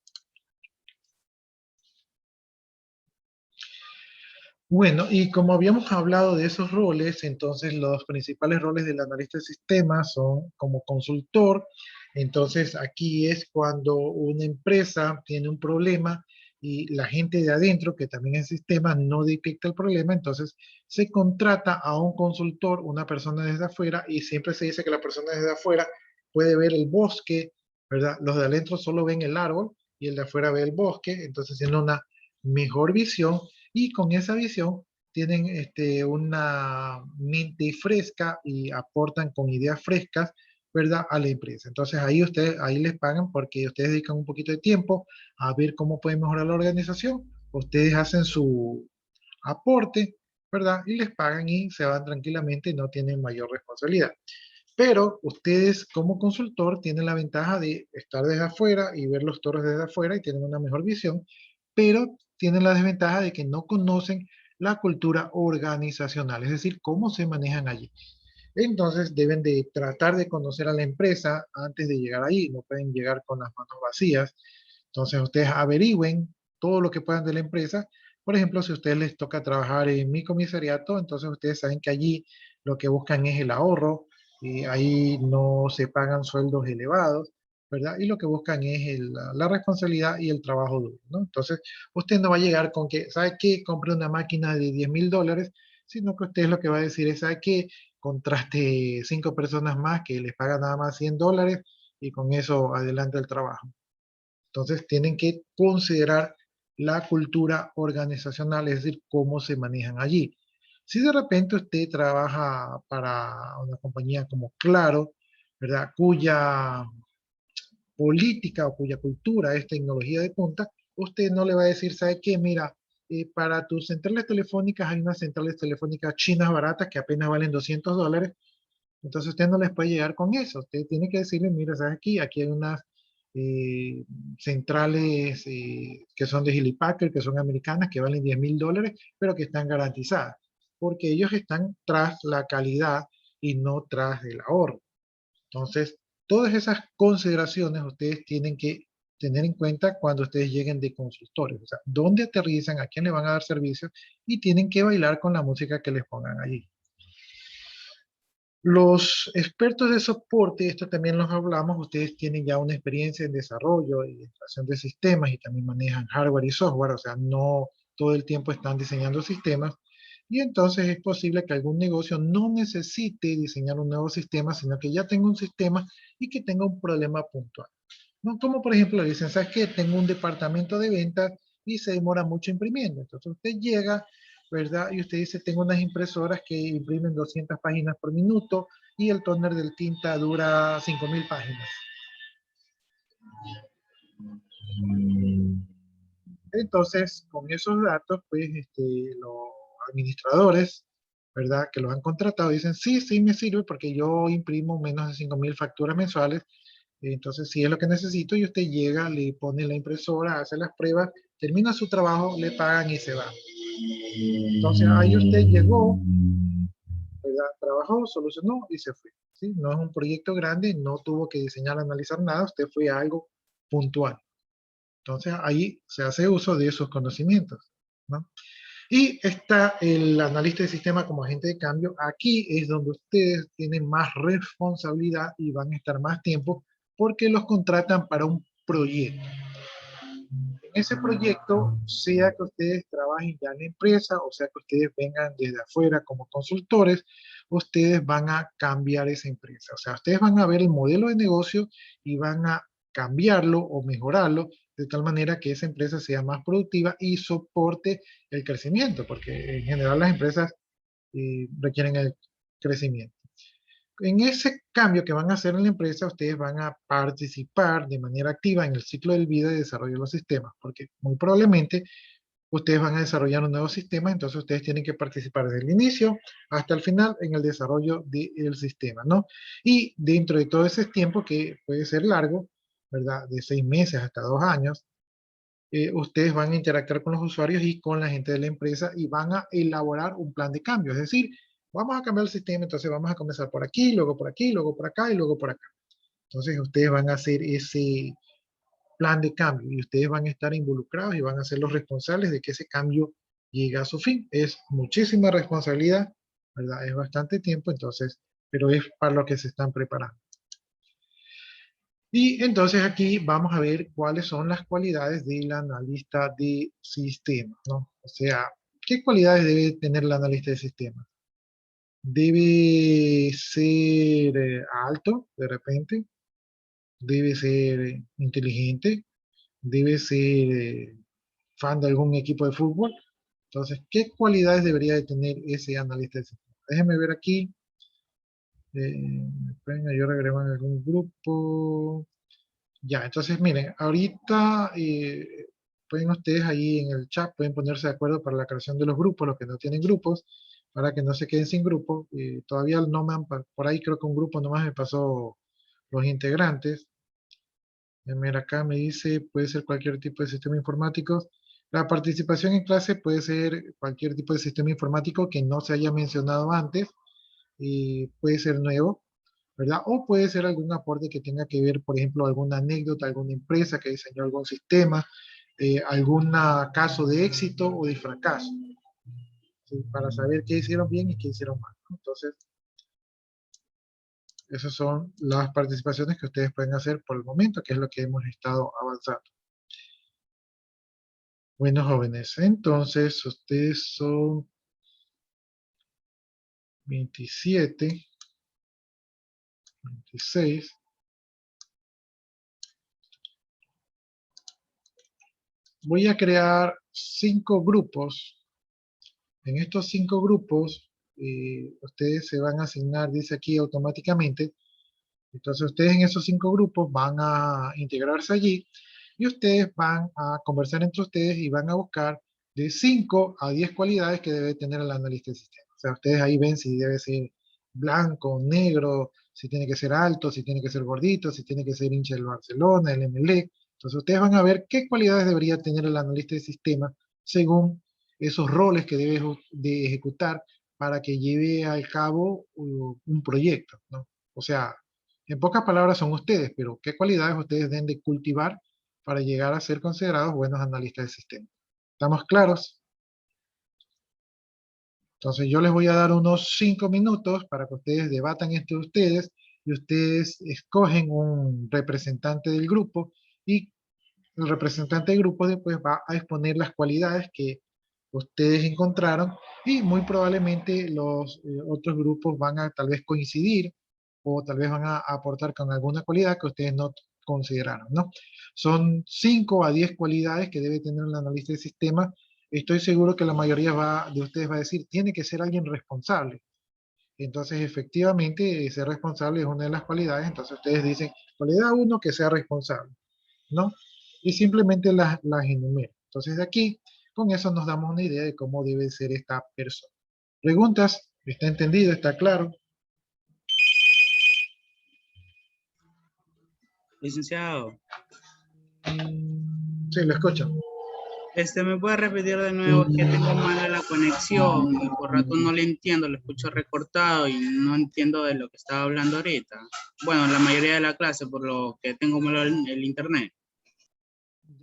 Bueno, y como habíamos hablado de esos roles, entonces los principales roles del analista de sistemas son como consultor. Entonces aquí es cuando una empresa tiene un problema y la gente de adentro, que también es sistema, no detecta el problema, entonces se contrata a un consultor, una persona desde afuera, y siempre se dice que la persona desde afuera puede ver el bosque, ¿verdad? Los de adentro solo ven el árbol y el de afuera ve el bosque, entonces tiene una mejor visión y con esa visión tienen una mente fresca y aportan con ideas frescas, ¿verdad? A la empresa. Entonces ahí les pagan porque ustedes dedican un poquito de tiempo a ver cómo pueden mejorar la organización. Ustedes hacen su aporte, ¿verdad? Y les pagan y se van tranquilamente y no tienen mayor responsabilidad. Pero ustedes como consultor tienen la ventaja de estar desde afuera y ver los toros desde afuera y tienen una mejor visión, pero tienen la desventaja de que no conocen la cultura organizacional, es decir, cómo se manejan allí. Entonces deben de tratar de conocer a la empresa antes de llegar ahí, no pueden llegar con las manos vacías. Entonces ustedes averigüen todo lo que puedan de la empresa. Por ejemplo, si a ustedes les toca trabajar en mi comisariato, entonces ustedes saben que allí lo que buscan es el ahorro, y ahí no se pagan sueldos elevados, ¿verdad? Y lo que buscan es la responsabilidad y el trabajo duro, ¿no? Entonces, usted no va a llegar con que, ¿sabe qué? Compre una máquina de $10,000, sino que usted lo que va a decir es, ¿sabe qué? Contraste 5 personas más que les pagan nada más $100 y con eso adelanta el trabajo. Entonces tienen que considerar la cultura organizacional, es decir, cómo se manejan allí. Si de repente usted trabaja para una compañía como Claro, ¿verdad? Cuya política o cuya cultura es tecnología de punta, usted no le va a decir, ¿sabe qué? Mira, para tus centrales telefónicas hay unas centrales telefónicas chinas baratas que apenas valen $200. Entonces usted no les puede llegar con eso. Usted tiene que decirle, mira, ¿sabes aquí? Aquí hay unas eh, centrales que son de Hewlett Packard, que son americanas, que valen $10,000, pero que están garantizadas. porque ellos están tras la calidad y no tras el ahorro. Entonces, todas esas consideraciones ustedes tienen que tener en cuenta cuando ustedes lleguen de consultores. O sea, dónde aterrizan, a quién le van a dar servicio y tienen que bailar con la música que les pongan allí. Los expertos de soporte, esto también los hablamos, ustedes tienen ya una experiencia en desarrollo y instalación de sistemas y también manejan hardware y software, o sea, no todo el tiempo están diseñando sistemas. Y entonces es posible que algún negocio no necesite diseñar un nuevo sistema, sino que ya tenga un sistema y que tenga un problema puntual, ¿no? Como por ejemplo dicen, ¿sabes qué? Tengo un departamento de ventas y se demora mucho imprimiendo. Entonces usted llega, ¿verdad? Y usted dice, tengo unas impresoras que imprimen 200 páginas por minuto y el tóner del tinta dura 5000 páginas. Entonces, con esos datos, pues los administradores, ¿verdad? Que los han contratado dicen, sí, sí me sirve porque yo imprimo menos de 5000 facturas mensuales. Entonces, si es lo que necesito, y usted llega, le pone la impresora, hace las pruebas, termina su trabajo, le pagan y se va. Entonces, ahí usted llegó, ¿verdad? Trabajó, solucionó y se fue, ¿sí? No es un proyecto grande, no tuvo que diseñar, analizar nada, usted fue a algo puntual. Entonces, ahí se hace uso de esos conocimientos, ¿no? Y está el analista de sistema como agente de cambio. Aquí es donde ustedes tienen más responsabilidad y van a estar más tiempo porque los contratan para un proyecto. En ese proyecto, sea que ustedes trabajen ya en la empresa o sea que ustedes vengan desde afuera como consultores, ustedes van a cambiar esa empresa. O sea, ustedes van a ver el modelo de negocio y van a cambiarlo o mejorarlo de tal manera que esa empresa sea más productiva y soporte el crecimiento, porque en general las empresas requieren el crecimiento. En ese cambio que van a hacer en la empresa, ustedes van a participar de manera activa en el ciclo de vida y desarrollo de los sistemas, porque muy probablemente ustedes van a desarrollar un nuevo sistema, entonces ustedes tienen que participar desde el inicio hasta el final en el desarrollo del sistema, ¿no? Y dentro de todo ese tiempo, que puede ser largo, ¿verdad? De 6 meses hasta 2 años, ustedes van a interactuar con los usuarios y con la gente de la empresa y van a elaborar un plan de cambio. Es decir, vamos a cambiar el sistema, entonces vamos a comenzar por aquí, luego por aquí, luego por acá y luego por acá. Entonces ustedes van a hacer ese plan de cambio y ustedes van a estar involucrados y van a ser los responsables de que ese cambio llegue a su fin. Es muchísima responsabilidad, ¿verdad? Es bastante tiempo, entonces, pero es para lo que se están preparando. Y entonces aquí vamos a ver cuáles son las cualidades del analista de sistemas, ¿no? O sea, ¿qué cualidades debe tener el analista de sistemas? Debe ser alto, de repente, debe ser inteligente, debe ser fan de algún equipo de fútbol. Entonces, ¿qué cualidades debería de tener ese analista de sistemas? Déjenme ver aquí. ¿Me pueden ayudar a agregar en algún grupo? Ya, entonces miren, ahorita pueden ustedes ahí en el chat, pueden ponerse de acuerdo para la creación de los grupos, los que no tienen grupos, para que no se queden sin grupo. Todavía no me han, por ahí creo que un grupo nomás me pasó los integrantes. Mira, acá me dice, puede ser cualquier tipo de sistema informático. La participación en clase puede ser cualquier tipo de sistema informático que no se haya mencionado antes, puede ser nuevo, ¿verdad? O puede ser algún aporte que tenga que ver, por ejemplo, alguna anécdota, alguna empresa que diseñó algún sistema, algún caso de éxito o de fracaso, ¿sí? Para saber qué hicieron bien y qué hicieron mal, ¿no? Entonces, esas son las participaciones que ustedes pueden hacer por el momento, que es lo que hemos estado avanzando. Bueno, jóvenes, entonces ustedes son 27, 26. Voy a crear 5 grupos. En estos 5 grupos, ustedes se van a asignar, dice aquí, automáticamente. Entonces, ustedes en esos 5 grupos van a integrarse allí y ustedes van a conversar entre ustedes y van a buscar de 5 a 10 cualidades que debe tener el analista de sistema. O sea, ustedes ahí ven si debe ser blanco, negro, si tiene que ser alto, si tiene que ser gordito, si tiene que ser hincha del Barcelona, el MLE. Entonces, ustedes van a ver qué cualidades debería tener el analista de sistema según esos roles que debe de ejecutar para que lleve a cabo un proyecto, ¿no? O sea, en pocas palabras son ustedes, pero ¿qué cualidades ustedes deben de cultivar para llegar a ser considerados buenos analistas de sistemas? ¿Estamos claros? Entonces yo les voy a dar unos 5 minutos para que ustedes debatan entre ustedes y ustedes escogen un representante del grupo y el representante del grupo después va a exponer las cualidades que ustedes encontraron y muy probablemente los otros grupos van a tal vez coincidir o tal vez van a aportar con alguna cualidad que ustedes no consideraron, ¿no? Son 5 a 10 cualidades que debe tener un analista de sistemas. Estoy seguro que la mayoría de ustedes va a decir, tiene que ser alguien responsable. Entonces, efectivamente, ser responsable es una de las cualidades. Entonces, ustedes dicen, cualidad 1, que sea responsable, ¿no? Y simplemente las enumero. Entonces, de aquí, con eso nos damos una idea de cómo debe ser esta persona. ¿Preguntas? ¿Está entendido? ¿Está claro? Licenciado, Sí, lo escucho. ¿me puede repetir de nuevo? Es que tengo mala la conexión y por rato no le entiendo, lo escucho recortado y no entiendo de lo que estaba hablando ahorita. Bueno, la mayoría de la clase, por lo que tengo malo el internet.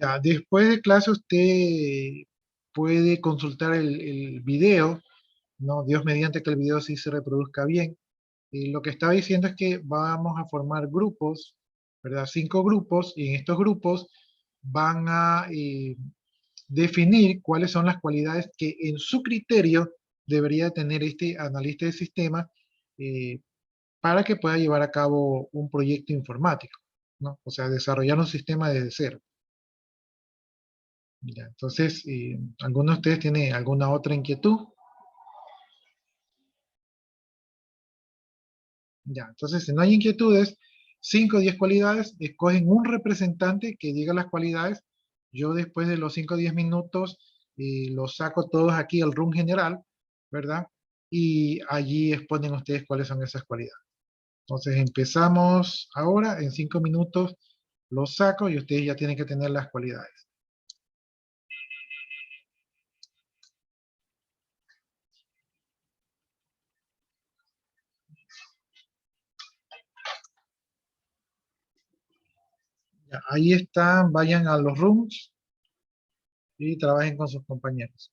Ya, después de clase usted puede consultar el video, ¿no? Dios mediante que el video sí se reproduzca bien. Lo que estaba diciendo es que vamos a formar grupos, ¿verdad? 5 grupos, y en estos grupos van a definir cuáles son las cualidades que en su criterio debería tener este analista de sistemas eh, para que pueda llevar a cabo un proyecto informático, ¿no? O sea, desarrollar un sistema desde cero. Ya, entonces, ¿alguno de ustedes tiene alguna otra inquietud? Ya, entonces si no hay inquietudes, 5 o 10 cualidades, escogen un representante que diga las cualidades. Yo después de los 5 o 10 minutos los saco todos aquí al room general, ¿verdad? Y allí exponen ustedes cuáles son esas cualidades. Entonces empezamos ahora, en 5 minutos los saco y ustedes ya tienen que tener las cualidades. Ya, ahí están, vayan a los rooms y trabajen con sus compañeros.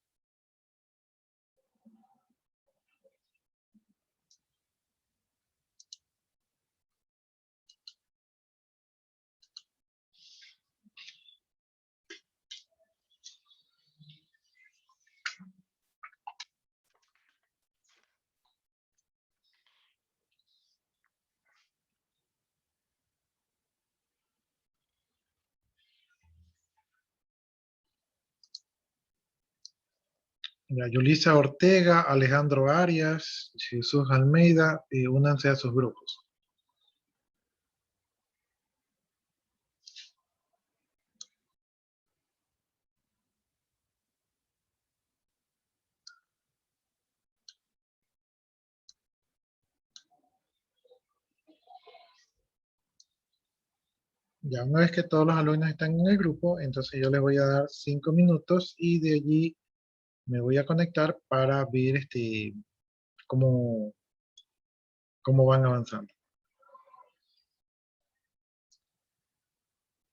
Ya, Yulisa Ortega, Alejandro Arias, Jesús Almeida, únanse a sus grupos. Ya una vez que todos los alumnos están en el grupo, entonces yo les voy a dar 5 minutos y de allí me voy a conectar para ver cómo, cómo van avanzando.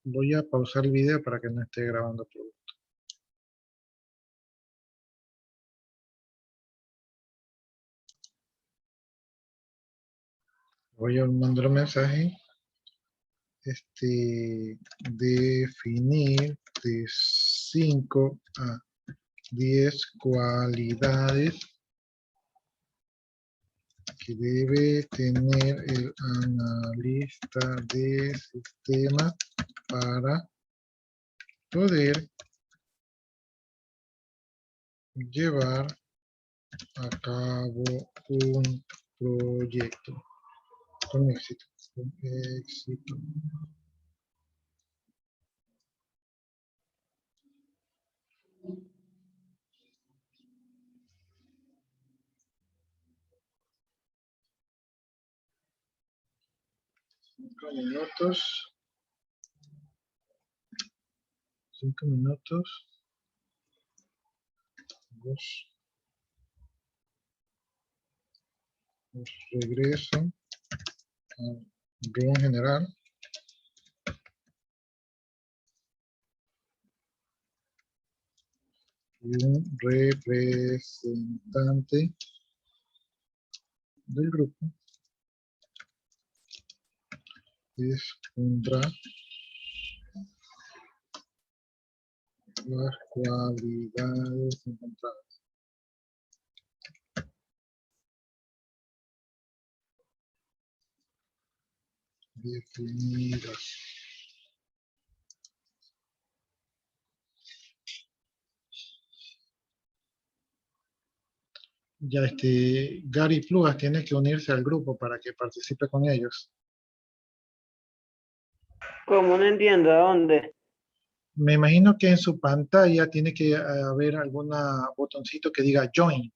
Voy a pausar el video para que no esté grabando todo. Voy a mandar un mensaje. Definir de 5 a 10 cualidades que debe tener el analista de sistemas para poder llevar a cabo un proyecto con éxito. Con éxito. Cinco minutos. 5 minutos. 2. Regreso al room general. Y un representante del grupo expondrá las cualidades encontradas. Definidas. Ya Gary Plugas tiene que unirse al grupo para que participe con ellos. ¿Cómo? No entiendo, ¿a dónde? Me imagino que en su pantalla tiene que haber algún botoncito que diga Join.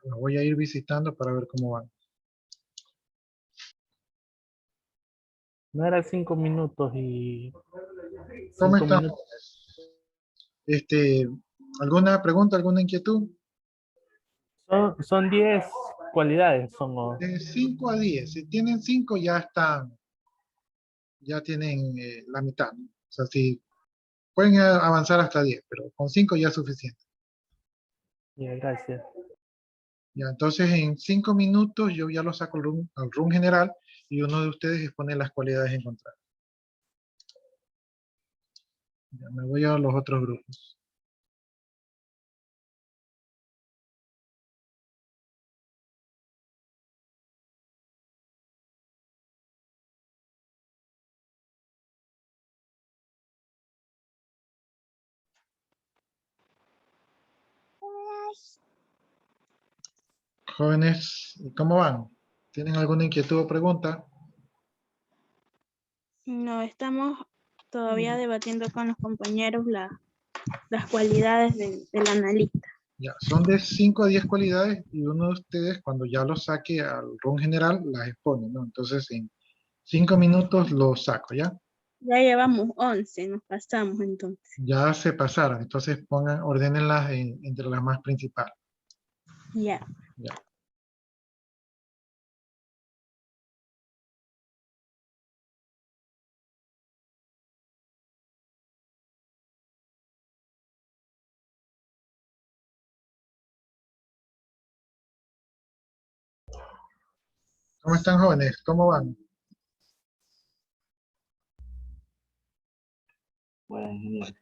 Lo voy a ir visitando para ver cómo van. No era 5 minutos y... ¿Cómo 5 están? minutos. ¿Alguna pregunta, alguna inquietud? Son 10 cualidades, De 5 a 10. Si tienen 5 ya están, ya tienen la mitad, ¿no? O sea, si pueden avanzar hasta 10, pero con 5 ya es suficiente. Ya, gracias. Ya, entonces en 5 minutos yo ya lo saco al room general y uno de ustedes expone las cualidades encontradas. Ya me voy a los otros grupos. Jóvenes, ¿cómo van? ¿Tienen alguna inquietud o pregunta? No, estamos todavía debatiendo con los compañeros las cualidades del analista. Ya, son de 5 a 10 cualidades y uno de ustedes cuando ya lo saque al room general las expone, ¿no? Entonces en 5 minutos lo saco, ¿ya? Ya llevamos 11, nos pasamos entonces. Ya se pasaron, entonces ordénenlas entre las más principales. Ya. Ya. ¿Cómo están, jóvenes? ¿Cómo van? Bueno, ingeniero.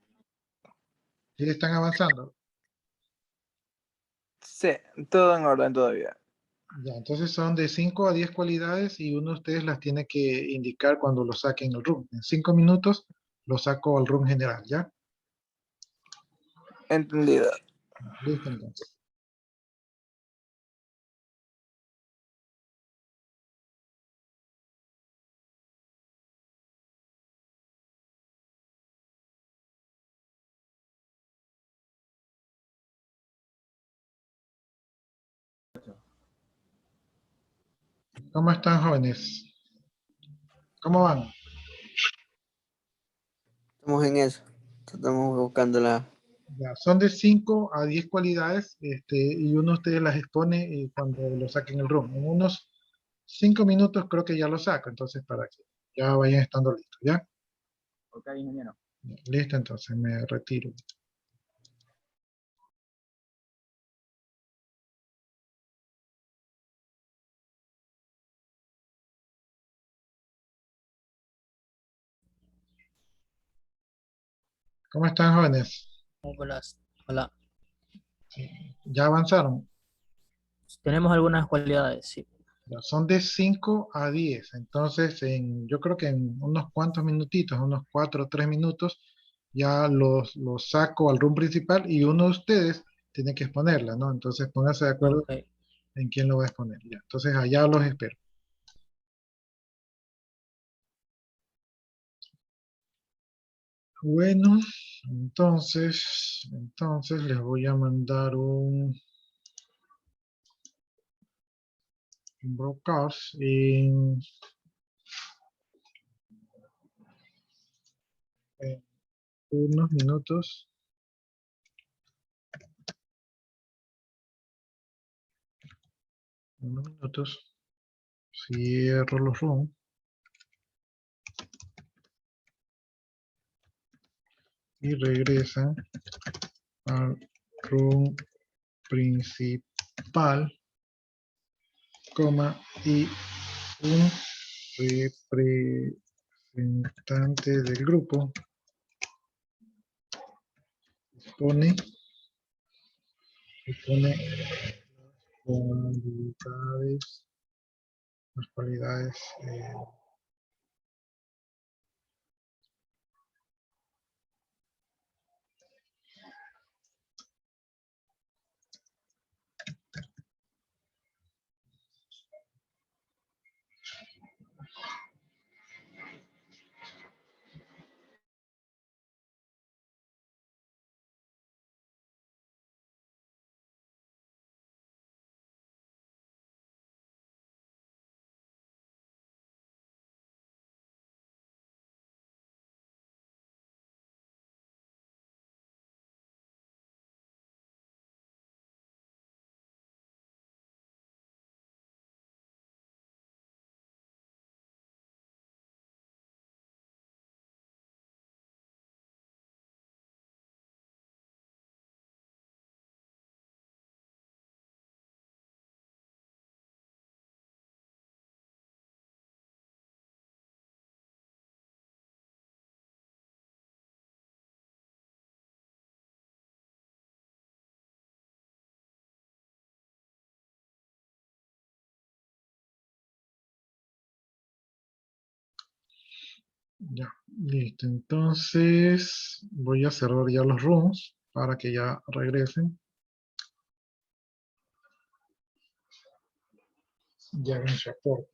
¿Sí están avanzando? Sí, todo en orden todavía. Ya, entonces son de 5 a 10 cualidades y uno de ustedes las tiene que indicar cuando lo saquen el room. En 5 minutos lo saco al room general, ¿ya? Entendido. Listo, entonces. ¿Cómo están, jóvenes? ¿Cómo van? Estamos en eso. Estamos buscando la... Ya, son de 5 a 10 cualidades y uno de ustedes las expone cuando lo saquen el room. En unos 5 minutos creo que ya lo saco, entonces para que ya vayan estando listos, ¿ya? Ok, ingeniero. Ya, listo, entonces me retiro. ¿Cómo están, jóvenes? Hola. Hola. ¿Ya avanzaron? Tenemos algunas cualidades, sí. Ya, son de 5 a 10, entonces yo creo que en unos cuantos minutitos, unos 4 o 3 minutos, ya los saco al room principal y uno de ustedes tiene que exponerla, ¿no? Entonces pónganse de acuerdo Ok. en quién lo va a exponer. Ya, entonces allá los espero. Bueno, entonces les voy a mandar un broadcast en unos minutos. Unos minutos. Cierro los room. Y regresan al room principal, coma, y un representante del grupo expone las cualidades ya, listo. Entonces voy a cerrar ya los rooms para que ya regresen. Ya hagan su aporte.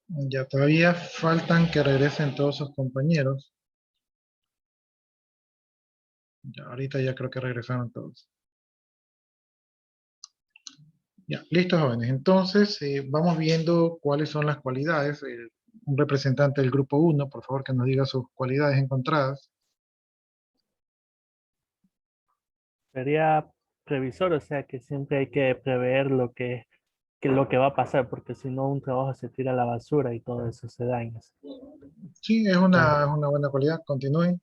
Ya todavía faltan que regresen todos sus compañeros. Ya, ahorita ya creo que regresaron todos. Ya, listo, jóvenes. Entonces, vamos viendo cuáles son las cualidades. Un representante del grupo 1, por favor, que nos diga sus cualidades encontradas. Sería previsor, o sea que siempre hay que prever lo que va a pasar, porque si no un trabajo se tira a la basura y todo eso se daña. Sí, es una buena cualidad. Continúen.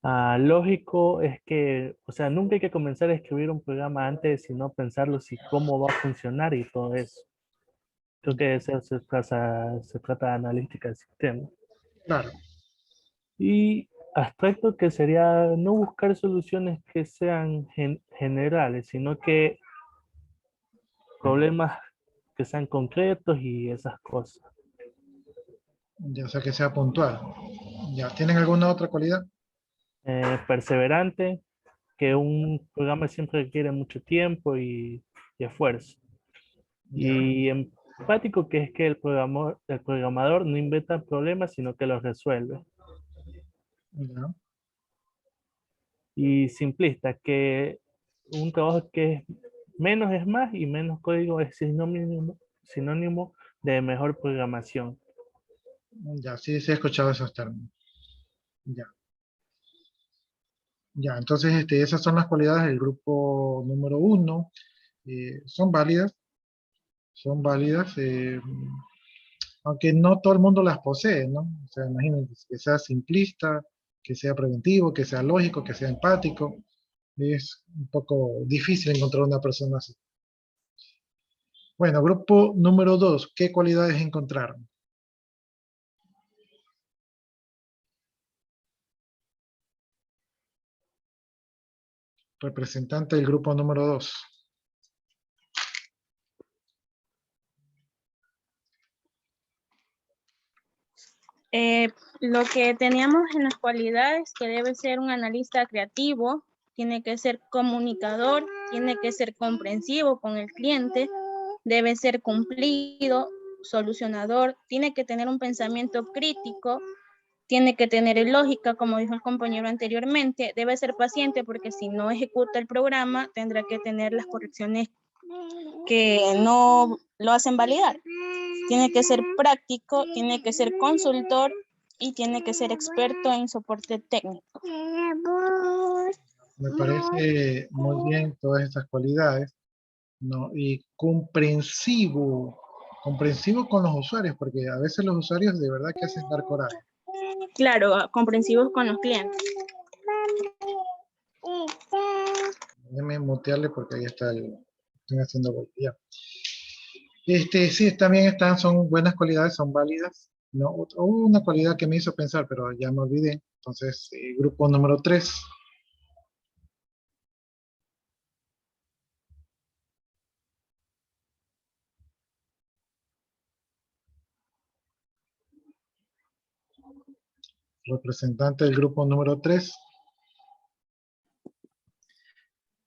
Lógico es que, o sea, nunca hay que comenzar a escribir un programa antes, sino pensarlo si cómo va a funcionar y todo eso. Creo que eso se trata de analítica del sistema. Claro. Y abstracto que sería no buscar soluciones que sean generales, sino que problemas que sean concretos y esas cosas. Ya sea que sea puntual. Ya, ¿tienen alguna otra cualidad? Perseverante, que un programa siempre requiere mucho tiempo y esfuerzo. Ya, Y empático, que es que el programador no inventa problemas, sino que los resuelve. ya. Y simplista, que un trabajo que es menos es más y menos código es sinónimo de mejor programación. Ya, sí, sí he escuchado esos términos. Ya. Ya, entonces esas son las cualidades del grupo número 1. Son válidas. Son válidas. Aunque no todo el mundo las posee, ¿no? O sea, imagínense que sea simplista, que sea preventivo, que sea lógico, que sea empático. Es un poco difícil encontrar una persona así. Bueno, grupo número 2, ¿qué cualidades encontraron? Representante del grupo número 2. Lo que teníamos en las cualidades, que debe ser un analista creativo, tiene que ser comunicador, tiene que ser comprensivo con el cliente, debe ser cumplido, solucionador, tiene que tener un pensamiento crítico, tiene que tener lógica, como dijo el compañero anteriormente, debe ser paciente porque si no ejecuta el programa tendrá que tener las correcciones que no lo hacen validar. Tiene que ser práctico, tiene que ser consultor y tiene que ser experto en soporte técnico. Me parece muy bien todas estas cualidades, ¿no? Y comprensivo con los usuarios, porque a veces los usuarios de verdad que hacen dar coraje. Claro, comprensivos con los clientes. Déjeme mutearle porque ahí está estoy haciendo gol, ya. Sí, también están, son buenas cualidades, son válidas. No, hubo una cualidad que me hizo pensar, pero ya me olvidé. Entonces, grupo número 3. Representante del grupo número 3.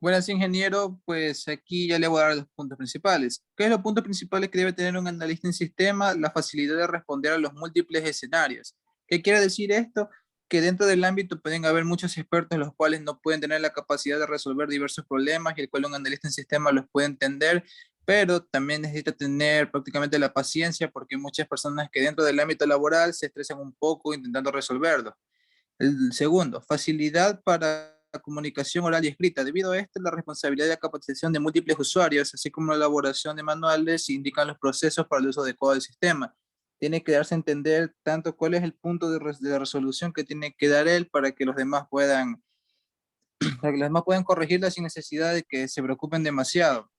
Buenas, ingeniero. Pues aquí ya le voy a dar los puntos principales. ¿Qué es los puntos principales que debe tener un analista en sistema? La facilidad de responder a los múltiples escenarios. ¿Qué quiere decir esto? Que dentro del ámbito pueden haber muchos expertos los cuales no pueden tener la capacidad de resolver diversos problemas y el cual un analista en sistema los puede entender, pero también necesita tener prácticamente la paciencia porque hay muchas personas que dentro del ámbito laboral se estresan un poco intentando resolverlo. El segundo, facilidad para la comunicación oral y escrita. Debido a esto, la responsabilidad de la capacitación de múltiples usuarios, así como la elaboración de manuales, indican los procesos para el uso adecuado del sistema. Tiene que darse a entender tanto cuál es el punto de resolución que tiene que dar él para que los demás puedan, corregirla sin necesidad de que se preocupen demasiado.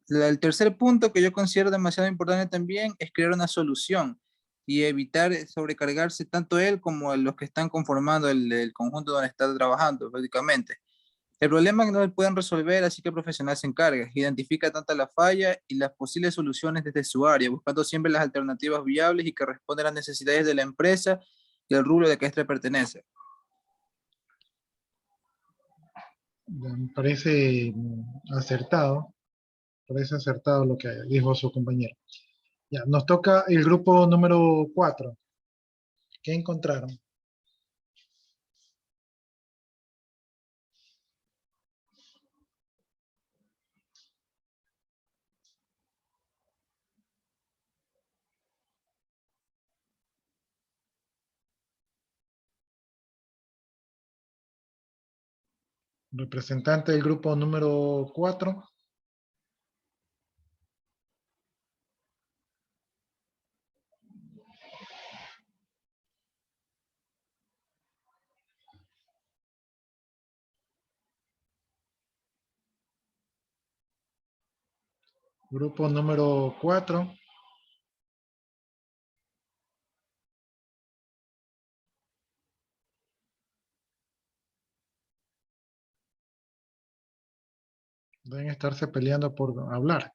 El tercer punto que yo considero demasiado importante también es crear una solución y evitar sobrecargarse tanto él como los que están conformando el conjunto donde está trabajando prácticamente. El problema es que no lo pueden resolver, así que el profesional se encarga. Identifica tanto la falla y las posibles soluciones desde su área, buscando siempre las alternativas viables y que respondan a las necesidades de la empresa y el rubro de que ésta pertenece. Me parece acertado. Parece acertado lo que dijo su compañero. Ya, nos toca el grupo número 4. ¿Qué encontraron? Representante del grupo número 4. Grupo número 4. Deben estarse peleando por hablar.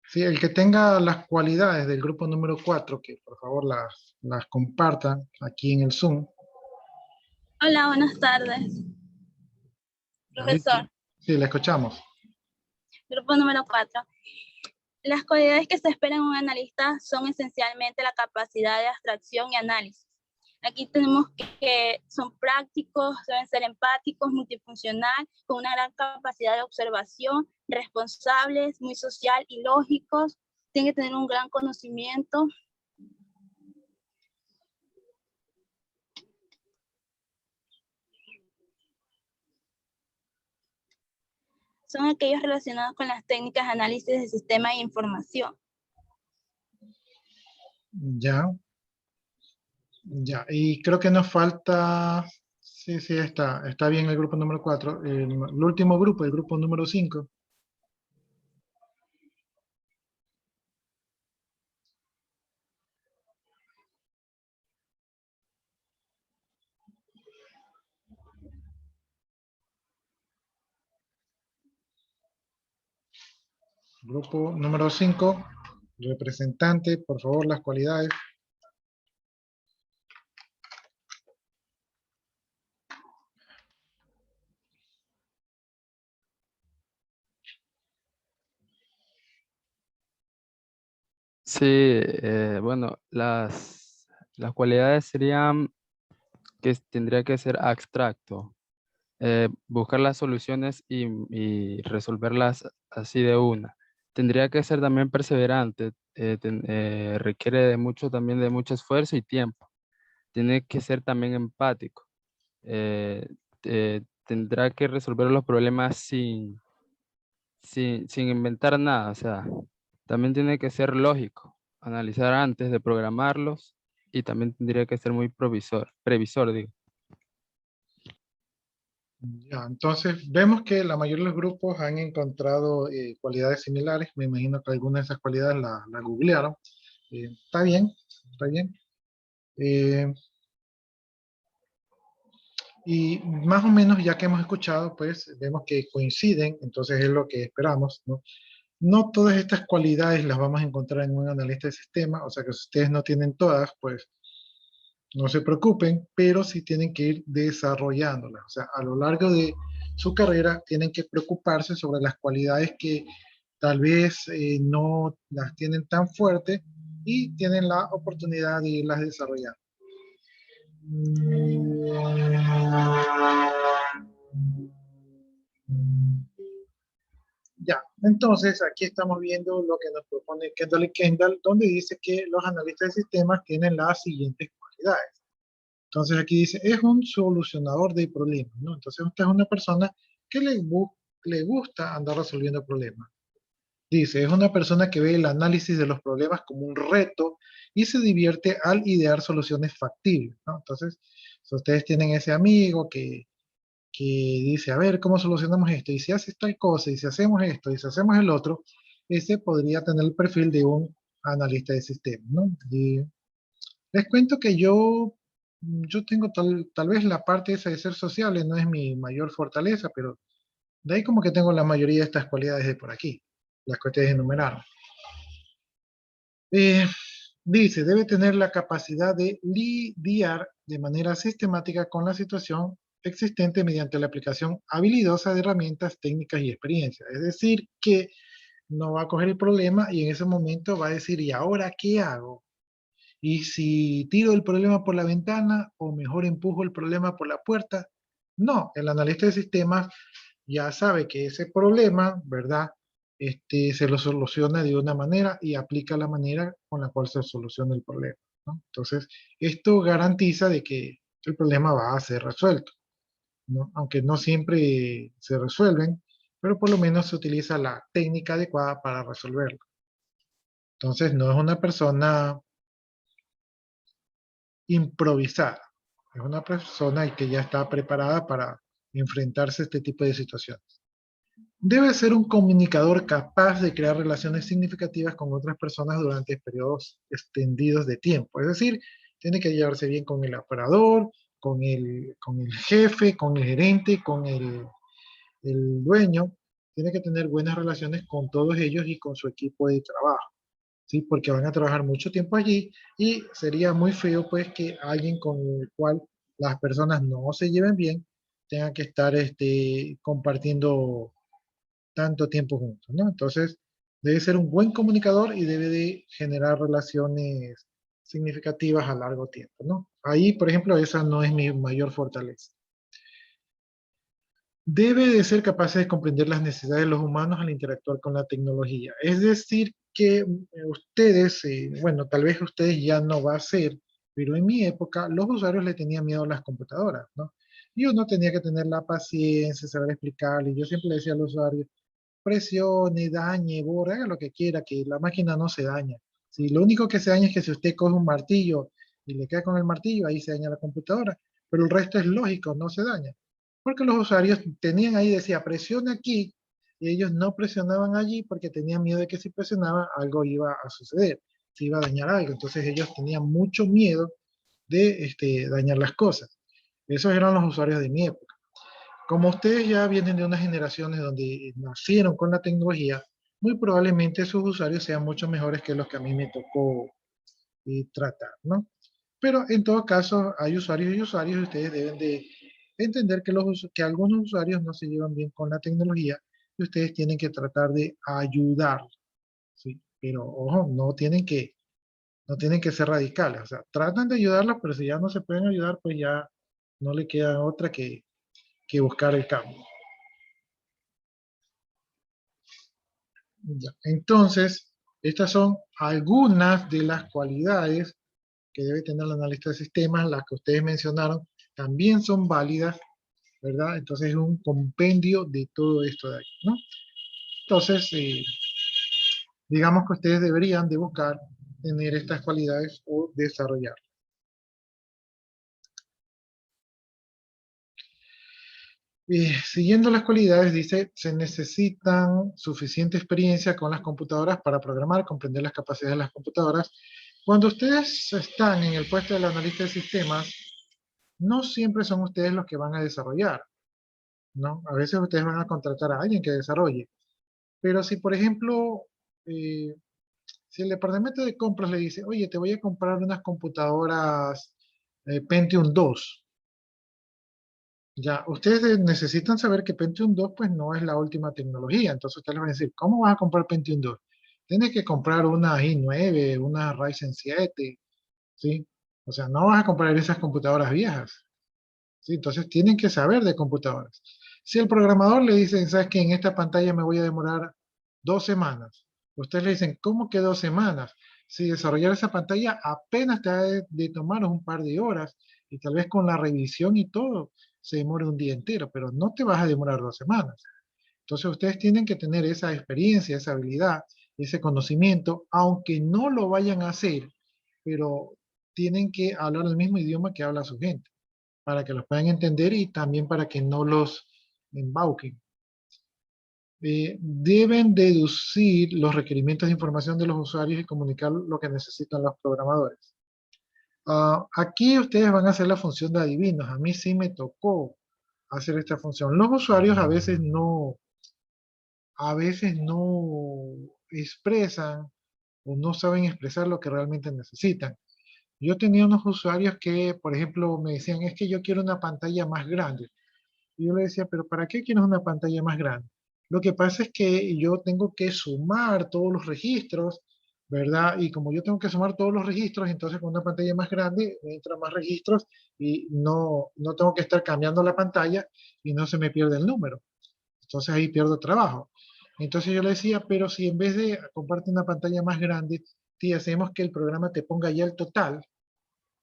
Sí, el que tenga las cualidades del grupo número 4, que por favor las compartan aquí en el Zoom. Hola, buenas tardes. Profesor, Sí, la escuchamos. grupo número 4. Las cualidades que se esperan en un analista son esencialmente la capacidad de abstracción y análisis. Aquí tenemos que son prácticos, deben ser empáticos, multifuncional, con una gran capacidad de observación, responsables, muy social y lógicos, tienen que tener un gran conocimiento. Son aquellos relacionados con las técnicas de análisis de sistemas e información. Ya. Ya, y creo que nos falta, sí, sí, está bien el grupo número 4, el último grupo, el grupo número 5. Grupo número 5, representante, por favor, las cualidades. Sí, bueno, las cualidades serían que tendría que ser abstracto, buscar las soluciones y resolverlas así de una. Tendría que ser también perseverante, requiere de mucho también de mucho esfuerzo y tiempo. Tiene que ser también empático. eh, Tendrá que resolver los problemas sin inventar nada, o sea, también tiene que ser lógico, analizar antes de programarlos y también tendría que ser muy previsor, digo. Ya, entonces vemos que la mayoría de los grupos han encontrado cualidades similares. Me imagino que algunas de esas cualidades la googlearon. Está bien, está bien. Y más o menos, ya que hemos escuchado, pues vemos que coinciden, entonces es lo que esperamos, ¿no? No todas estas cualidades las vamos a encontrar en un analista de sistema, o sea que si ustedes no tienen todas, pues no se preocupen, pero sí tienen que ir desarrollándolas. O sea, a lo largo de su carrera tienen que preocuparse sobre las cualidades que tal vez no las tienen tan fuertes y tienen la oportunidad de irlas desarrollando. Ya, entonces aquí estamos viendo lo que nos propone Kendall y Kendall, donde dice que los analistas de sistemas tienen las siguientes cualidades. Entonces aquí dice, es un solucionador de problemas, ¿no? Entonces usted es una persona que le gusta andar resolviendo problemas. Dice, es una persona que ve el análisis de los problemas como un reto y se divierte al idear soluciones factibles, ¿no? Entonces, si ustedes tienen ese amigo que dice, a ver, ¿cómo solucionamos esto? Y si haces tal cosa, y si hacemos esto, y si hacemos el otro, ese podría tener el perfil de un analista de sistemas, ¿no? Y les cuento que yo tengo tal vez la parte esa de ser sociable, no es mi mayor fortaleza, pero de ahí como que tengo la mayoría de estas cualidades de por aquí, las que ustedes enumeraron. Eh, Dice, debe tener la capacidad de lidiar de manera sistemática con la situación existente mediante la aplicación habilidosa de herramientas técnicas y experiencia. Es decir, que no va a coger el problema y en ese momento va a decir, ¿y ahora qué hago? Y si tiro el problema por la ventana o mejor empujo el problema por la puerta. No, el analista de sistemas ya sabe que ese problema, ¿verdad? Se lo soluciona de una manera y aplica la manera con la cual se soluciona el problema, ¿no? Entonces, esto garantiza de que el problema va a ser resuelto, ¿no? Aunque no siempre se resuelven, pero por lo menos se utiliza la técnica adecuada para resolverlo. Entonces, no es una persona improvisada, es una persona que ya está preparada para enfrentarse a este tipo de situaciones. Debe ser un comunicador capaz de crear relaciones significativas con otras personas durante periodos extendidos de tiempo. Es decir, tiene que llevarse bien con el operador, con el jefe, con el gerente, con el dueño. Tiene que tener buenas relaciones con todos ellos y con su equipo de trabajo, ¿sí? Porque van a trabajar mucho tiempo allí y sería muy feo pues que alguien con el cual las personas no se lleven bien tengan que estar compartiendo tanto tiempo juntos, ¿no? Entonces, debe ser un buen comunicador y debe de generar relaciones significativas a largo tiempo, ¿no? Ahí, por ejemplo, esa no es mi mayor fortaleza. Debe de ser capaz de comprender las necesidades de los humanos al interactuar con la tecnología. Es decir, que ustedes, bueno, tal vez ustedes ya no va a ser, pero en mi época los usuarios le tenían miedo a las computadoras, ¿no? Y uno tenía que tener la paciencia, saber explicarle. Yo siempre le decía al usuario, presione, dañe, borre, haga lo que quiera, que la máquina no se daña. Si lo único que se daña es que si usted coge un martillo y le queda con el martillo, ahí se daña la computadora. Pero el resto es lógico, no se daña. Porque los usuarios tenían ahí, decía, presione aquí, y ellos no presionaban allí porque tenían miedo de que si presionaban algo iba a suceder, se iba a dañar algo. Entonces ellos tenían mucho miedo de dañar las cosas. Esos eran los usuarios de mi época. Como ustedes ya vienen de unas generaciones donde nacieron con la tecnología, muy probablemente sus usuarios sean mucho mejores que los que a mí me tocó tratar, ¿no? Pero en todo caso, hay usuarios y usuarios y ustedes deben de entender que algunos usuarios no se llevan bien con la tecnología y ustedes tienen que tratar de ayudar, ¿sí? Pero ojo, no tienen que ser radicales, o sea, tratan de ayudarlos, pero si ya no se pueden ayudar, pues ya no le queda otra que buscar el cambio. Ya. Entonces, estas son algunas de las cualidades que debe tener el analista de sistemas. Las que ustedes mencionaron también son válidas, ¿verdad? Entonces es un compendio de todo esto de ahí, ¿no? Entonces, digamos que ustedes deberían de buscar tener estas cualidades o desarrollar. Siguiendo las cualidades, dice, se necesitan suficiente experiencia con las computadoras para programar, comprender las capacidades de las computadoras. Cuando ustedes están en el puesto del analista de sistemas, no siempre son ustedes los que van a desarrollar, ¿no? A veces ustedes van a contratar a alguien que desarrolle. Pero si, por ejemplo, si el departamento de compras le dice, oye, te voy a comprar unas computadoras Pentium 2, ya, ustedes necesitan saber que Pentium 2 pues no es la última tecnología. Entonces ustedes les van a decir, ¿cómo vas a comprar Pentium 2? Tienes que comprar una i9, una Ryzen 7, ¿sí? O sea, no vas a comprar esas computadoras viejas, ¿sí? Entonces tienen que saber de computadoras. Si el programador le dice, ¿sabes qué? En esta pantalla me voy a demorar 2 semanas. Ustedes le dicen, ¿cómo que 2 semanas? Si desarrollar esa pantalla apenas te ha de tomar un par de horas y tal vez con la revisión y todo se demore un día entero, pero no te vas a demorar 2 semanas. Entonces ustedes tienen que tener esa experiencia, esa habilidad, ese conocimiento, aunque no lo vayan a hacer, pero tienen que hablar el mismo idioma que habla su gente, para que los puedan entender y también para que no los embauquen. Deben deducir los requerimientos de información de los usuarios y comunicar lo que necesitan los programadores. Aquí ustedes van a hacer la función de adivinos. A mí sí me tocó hacer esta función. Los usuarios a veces no expresan o no saben expresar lo que realmente necesitan. Yo tenía unos usuarios que, por ejemplo, me decían, es que yo quiero una pantalla más grande. Y yo le decía, pero ¿para qué quieres una pantalla más grande? Lo que pasa es que yo tengo que sumar todos los registros, ¿verdad? Y como yo tengo que sumar todos los registros, entonces con una pantalla más grande me entran más registros y no tengo que estar cambiando la pantalla y no se me pierde el número. Entonces ahí pierdo trabajo. Entonces yo le decía, pero si en vez de comprarte una pantalla más grande, te hacemos que el programa te ponga ya el total,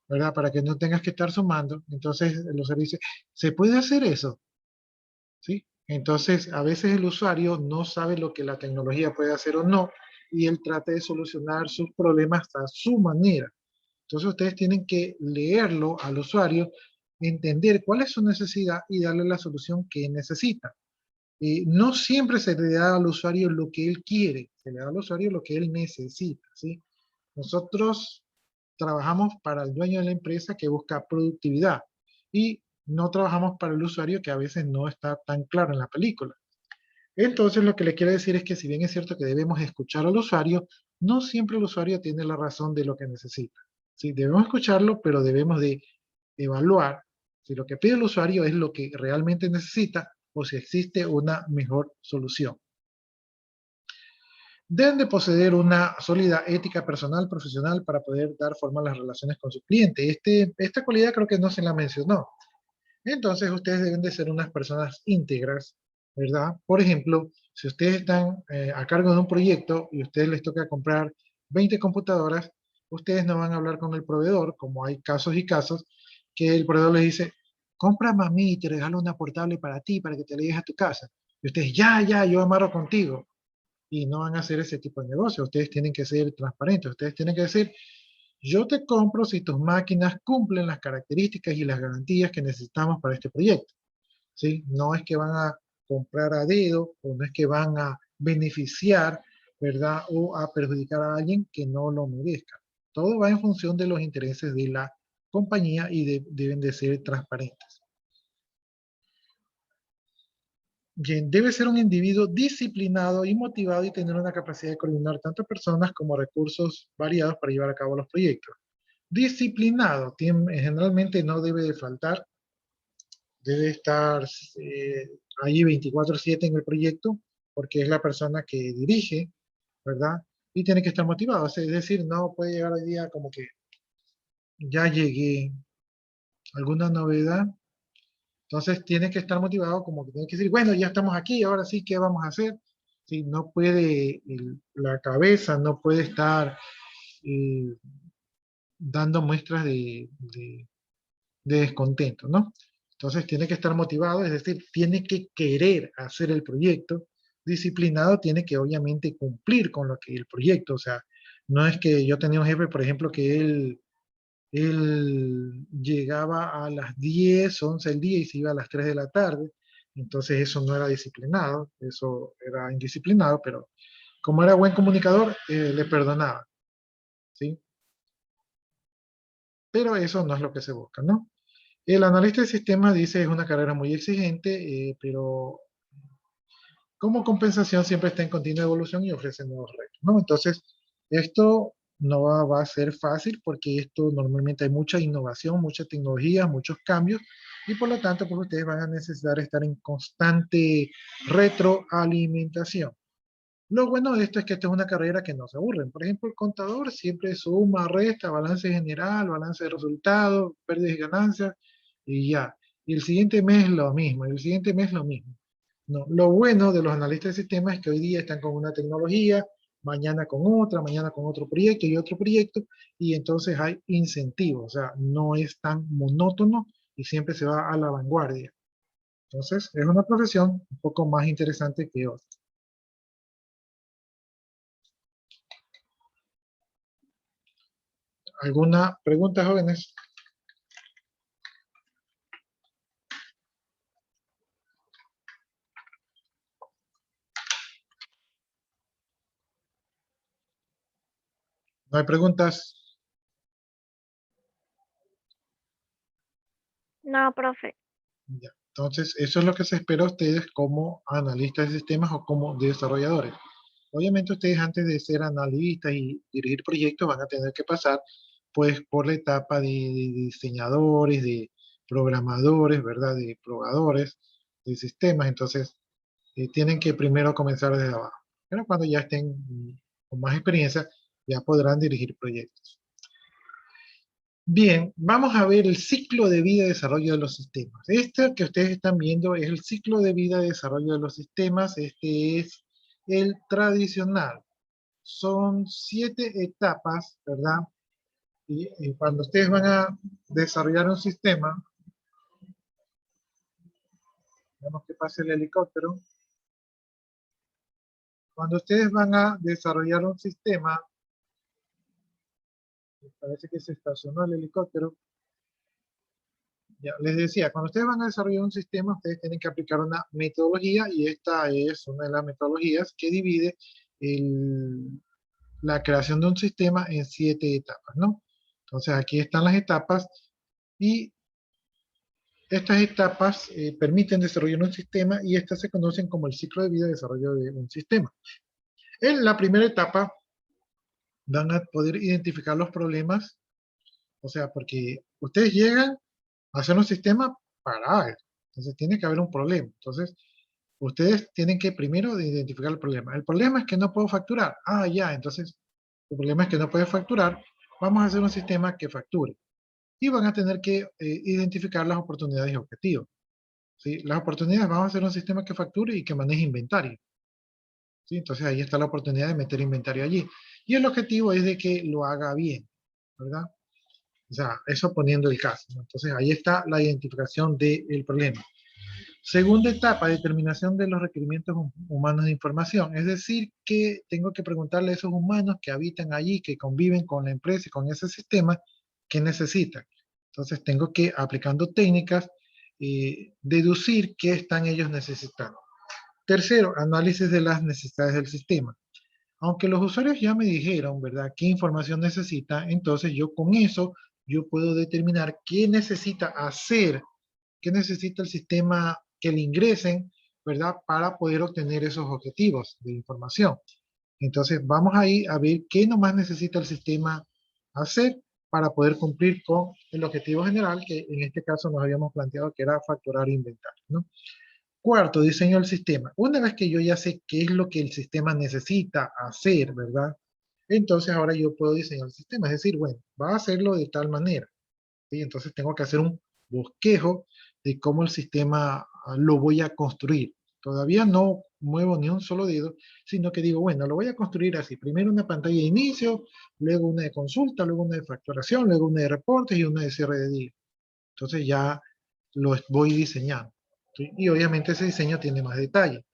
¿verdad? Para que no tengas que estar sumando. Entonces los servicios, ¿se puede hacer eso? ¿Sí? Entonces, a veces el usuario no sabe lo que la tecnología puede hacer o no, y él trata de solucionar sus problemas a su manera. Entonces, ustedes tienen que leerlo al usuario, entender cuál es su necesidad y darle la solución que necesita. No siempre se le da al usuario lo que él quiere, se le da al usuario lo que él necesita, ¿sí? Nosotros trabajamos para el dueño de la empresa que busca productividad y no trabajamos para el usuario que a veces no está tan claro en la película. Entonces lo que le quiero decir es que si bien es cierto que debemos escuchar al usuario, no siempre el usuario tiene la razón de lo que necesita. Sí, debemos escucharlo, pero debemos de evaluar si lo que pide el usuario es lo que realmente necesita o si existe una mejor solución. Deben de poseer una sólida ética personal, profesional, para poder dar forma a las relaciones con sus clientes. Esta cualidad creo que no se la mencionó. Entonces ustedes deben de ser unas personas íntegras, ¿verdad? Por ejemplo, si ustedes están a cargo de un proyecto y a ustedes les toca comprar 20 computadoras, ustedes no van a hablar con el proveedor, como hay casos y casos, que el proveedor les dice, compra mami y te regalo una portable para ti, para que te la lleves a tu casa. Y ustedes, ya, yo amarro contigo. Y no van a hacer ese tipo de negocio. Ustedes tienen que ser transparentes. Ustedes tienen que decir, Yo te compro si tus máquinas cumplen las características y las garantías que necesitamos para este proyecto. ¿Sí? No es que van a comprar a dedo o no es que van a beneficiar, ¿verdad? O a perjudicar a alguien que no lo merezca. Todo va en función de los intereses de la compañía y deben de ser transparentes. Bien, debe ser un individuo disciplinado y motivado y tener una capacidad de coordinar tanto personas como recursos variados para llevar a cabo los proyectos. Disciplinado, generalmente no debe de faltar, debe estar allí 24/7 en el proyecto, porque es la persona que dirige, ¿verdad? Y tiene que estar motivado, es decir, no puede llegar hoy día como que ya llegué, alguna novedad, entonces tiene que estar motivado, como que tiene que decir, bueno, ya estamos aquí, ahora sí, ¿qué vamos a hacer? Sí, no puede, la cabeza no puede estar dando muestras de descontento, ¿no? Entonces tiene que estar motivado, es decir, tiene que querer hacer el proyecto. Disciplinado tiene que obviamente cumplir con lo que el proyecto, o sea, no es que yo tenía un jefe, por ejemplo, que él llegaba a las 10, 11 del día y se iba a las 3 de la tarde, entonces eso no era disciplinado, eso era indisciplinado, pero como era buen comunicador, le perdonaba, ¿sí? Pero eso no es lo que se busca, ¿no? El analista de sistemas dice es una carrera muy exigente, pero como compensación siempre está en continua evolución y ofrece nuevos retos, ¿no? Entonces, esto no va a ser fácil porque esto normalmente hay mucha innovación, mucha tecnología, muchos cambios y por lo tanto pues ustedes van a necesitar estar en constante retroalimentación. Lo bueno de esto es que esta es una carrera que no se aburren. Por ejemplo, el contador siempre suma, resta, balance general, balance de resultados, pérdidas y ganancias, y ya. Y el siguiente mes lo mismo, y el siguiente mes lo mismo. No, lo bueno de los analistas de sistemas es que hoy día están con una tecnología, mañana con otra, mañana con otro proyecto y otro proyecto, y entonces hay incentivos, o sea, no es tan monótono y siempre se va a la vanguardia. Entonces, es una profesión un poco más interesante que otra. ¿Alguna pregunta, jóvenes? ¿No hay preguntas? No, profe. Ya. Entonces, eso es lo que se espera a ustedes como analistas de sistemas o como desarrolladores. Obviamente ustedes antes de ser analistas y dirigir proyectos van a tener que pasar pues por la etapa de diseñadores, de programadores, ¿verdad? De probadores de sistemas. Entonces, tienen que primero comenzar desde abajo. Pero cuando ya estén con más experiencia, ya podrán dirigir proyectos. Bien, vamos a ver el ciclo de vida de desarrollo de los sistemas. Este que ustedes están viendo es el ciclo de vida de desarrollo de los sistemas. Este es el tradicional. Son 7 etapas, ¿verdad? Y cuando ustedes van a desarrollar un sistema, vemos que pase el helicóptero. Cuando ustedes van a desarrollar un sistema, parece que se estacionó el helicóptero. Ya, les decía, cuando ustedes van a desarrollar un sistema, ustedes tienen que aplicar una metodología y esta es una de las metodologías que divide la creación de un sistema en 7 etapas, ¿no? Entonces aquí están las etapas y estas etapas permiten desarrollar un sistema y estas se conocen como el ciclo de vida de desarrollo de un sistema. En la primera etapa van a poder identificar los problemas, o sea, porque ustedes llegan a hacer un sistema para algo, entonces tiene que haber un problema. Entonces, ustedes tienen que primero identificar el problema. El problema es que no puedo facturar. Ah, ya, entonces, el problema es que no puede facturar. Vamos a hacer un sistema que facture. Y van a tener que identificar las oportunidades y objetivos. ¿Sí? Las oportunidades, vamos a hacer un sistema que facture y que maneje inventario. ¿Sí? Entonces ahí está la oportunidad de meter inventario allí. Y el objetivo es de que lo haga bien, ¿verdad? O sea, eso poniendo el caso, ¿no? Entonces ahí está la identificación del problema. Segunda etapa, determinación de los requerimientos humanos de información. Es decir, que tengo que preguntarle a esos humanos que habitan allí, que conviven con la empresa y con ese sistema, qué necesitan. Entonces tengo que, aplicando técnicas, deducir qué están ellos necesitando. Tercero, análisis de las necesidades del sistema. Aunque los usuarios ya me dijeron, ¿verdad?, qué información necesita, entonces yo con eso, yo puedo determinar qué necesita hacer, qué necesita el sistema que le ingresen, ¿verdad?, para poder obtener esos objetivos de información. Entonces vamos ahí a ver qué nomás necesita el sistema hacer para poder cumplir con el objetivo general, que en este caso nos habíamos planteado que era facturar inventario, ¿no? Cuarto, diseño del sistema. Una vez que yo ya sé qué es lo que el sistema necesita hacer, ¿verdad? Entonces ahora yo puedo diseñar el sistema. Es decir, bueno, va a hacerlo de tal manera, ¿sí? Entonces tengo que hacer un bosquejo de cómo el sistema lo voy a construir. Todavía no muevo ni un solo dedo, sino que digo, bueno, lo voy a construir así. Primero una pantalla de inicio, luego una de consulta, luego una de facturación, luego una de reportes y una de cierre de día. Entonces ya lo voy diseñando. ¿Sí? Y obviamente ese diseño tiene más detalle.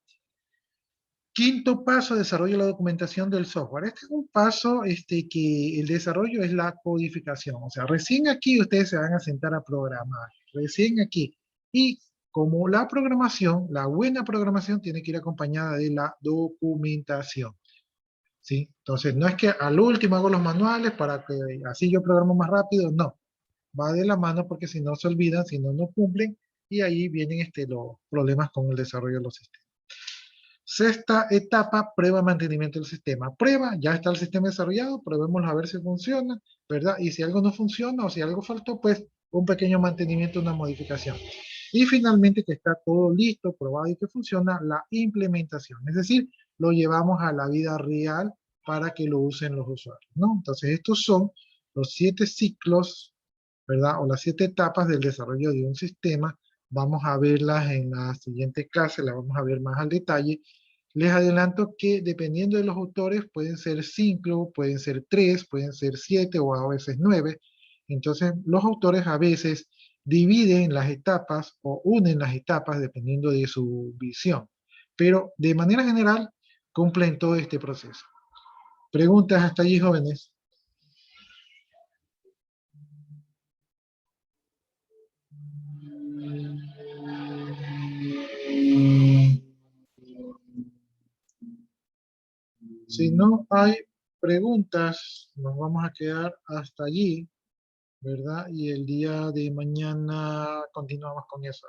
Quinto paso, desarrollo de la documentación del software. Este es un paso que el desarrollo es la codificación. O sea, recién aquí ustedes se van a sentar a programar. Recién aquí. Y como la programación, la buena programación tiene que ir acompañada de la documentación. ¿Sí? Entonces, no es que al último hago los manuales para que así yo programo más rápido. No. Va de la mano porque si no se olvidan, si no, no cumplen. Y ahí vienen los problemas con el desarrollo de los sistemas. Sexta etapa, prueba de mantenimiento del sistema. Prueba, ya está el sistema desarrollado, probémoslo a ver si funciona, ¿verdad? Y si algo no funciona o si algo faltó, pues un pequeño mantenimiento, una modificación. Y finalmente que está todo listo, probado y que funciona, la implementación. Es decir, lo llevamos a la vida real para que lo usen los usuarios, ¿no? Entonces estos son los 7 ciclos, ¿verdad? O las 7 etapas del desarrollo de un sistema. Vamos a verlas en la siguiente clase, las vamos a ver más al detalle. Les adelanto que dependiendo de los autores pueden ser 5, pueden ser 3, pueden ser 7 o a veces 9. Entonces los autores a veces dividen las etapas o unen las etapas dependiendo de su visión. Pero de manera general cumplen todo este proceso. ¿Preguntas hasta allí, jóvenes? Si no hay preguntas, nos vamos a quedar hasta allí, ¿verdad? Y el día de mañana continuamos con eso.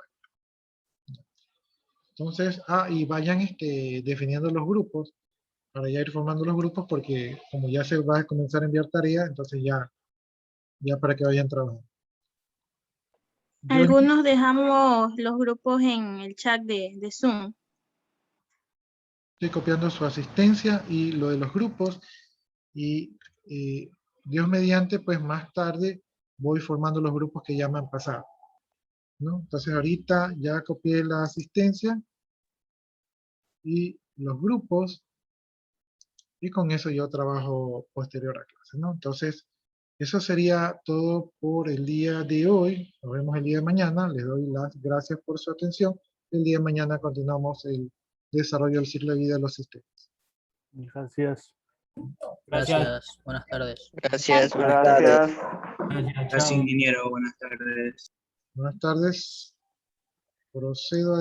Entonces, y vayan definiendo los grupos, para ya ir formando los grupos, porque como ya se va a comenzar a enviar tareas, entonces ya para que vayan trabajando. Algunos dejamos los grupos en el chat de Zoom. Estoy copiando su asistencia y lo de los grupos, y Dios mediante, pues más tarde voy formando los grupos que ya me han pasado, ¿no? Entonces ahorita ya copié la asistencia y los grupos, y con eso yo trabajo posterior a clase, ¿no? Entonces, eso sería todo por el día de hoy. Nos vemos el día de mañana. Les doy las gracias por su atención. El día de mañana continuamos el desarrollo del ciclo de vida de los sistemas. Gracias. Gracias. Buenas tardes. Gracias, buenas tardes. Gracias, ingeniero. Buenas tardes. Buenas tardes. Procedo a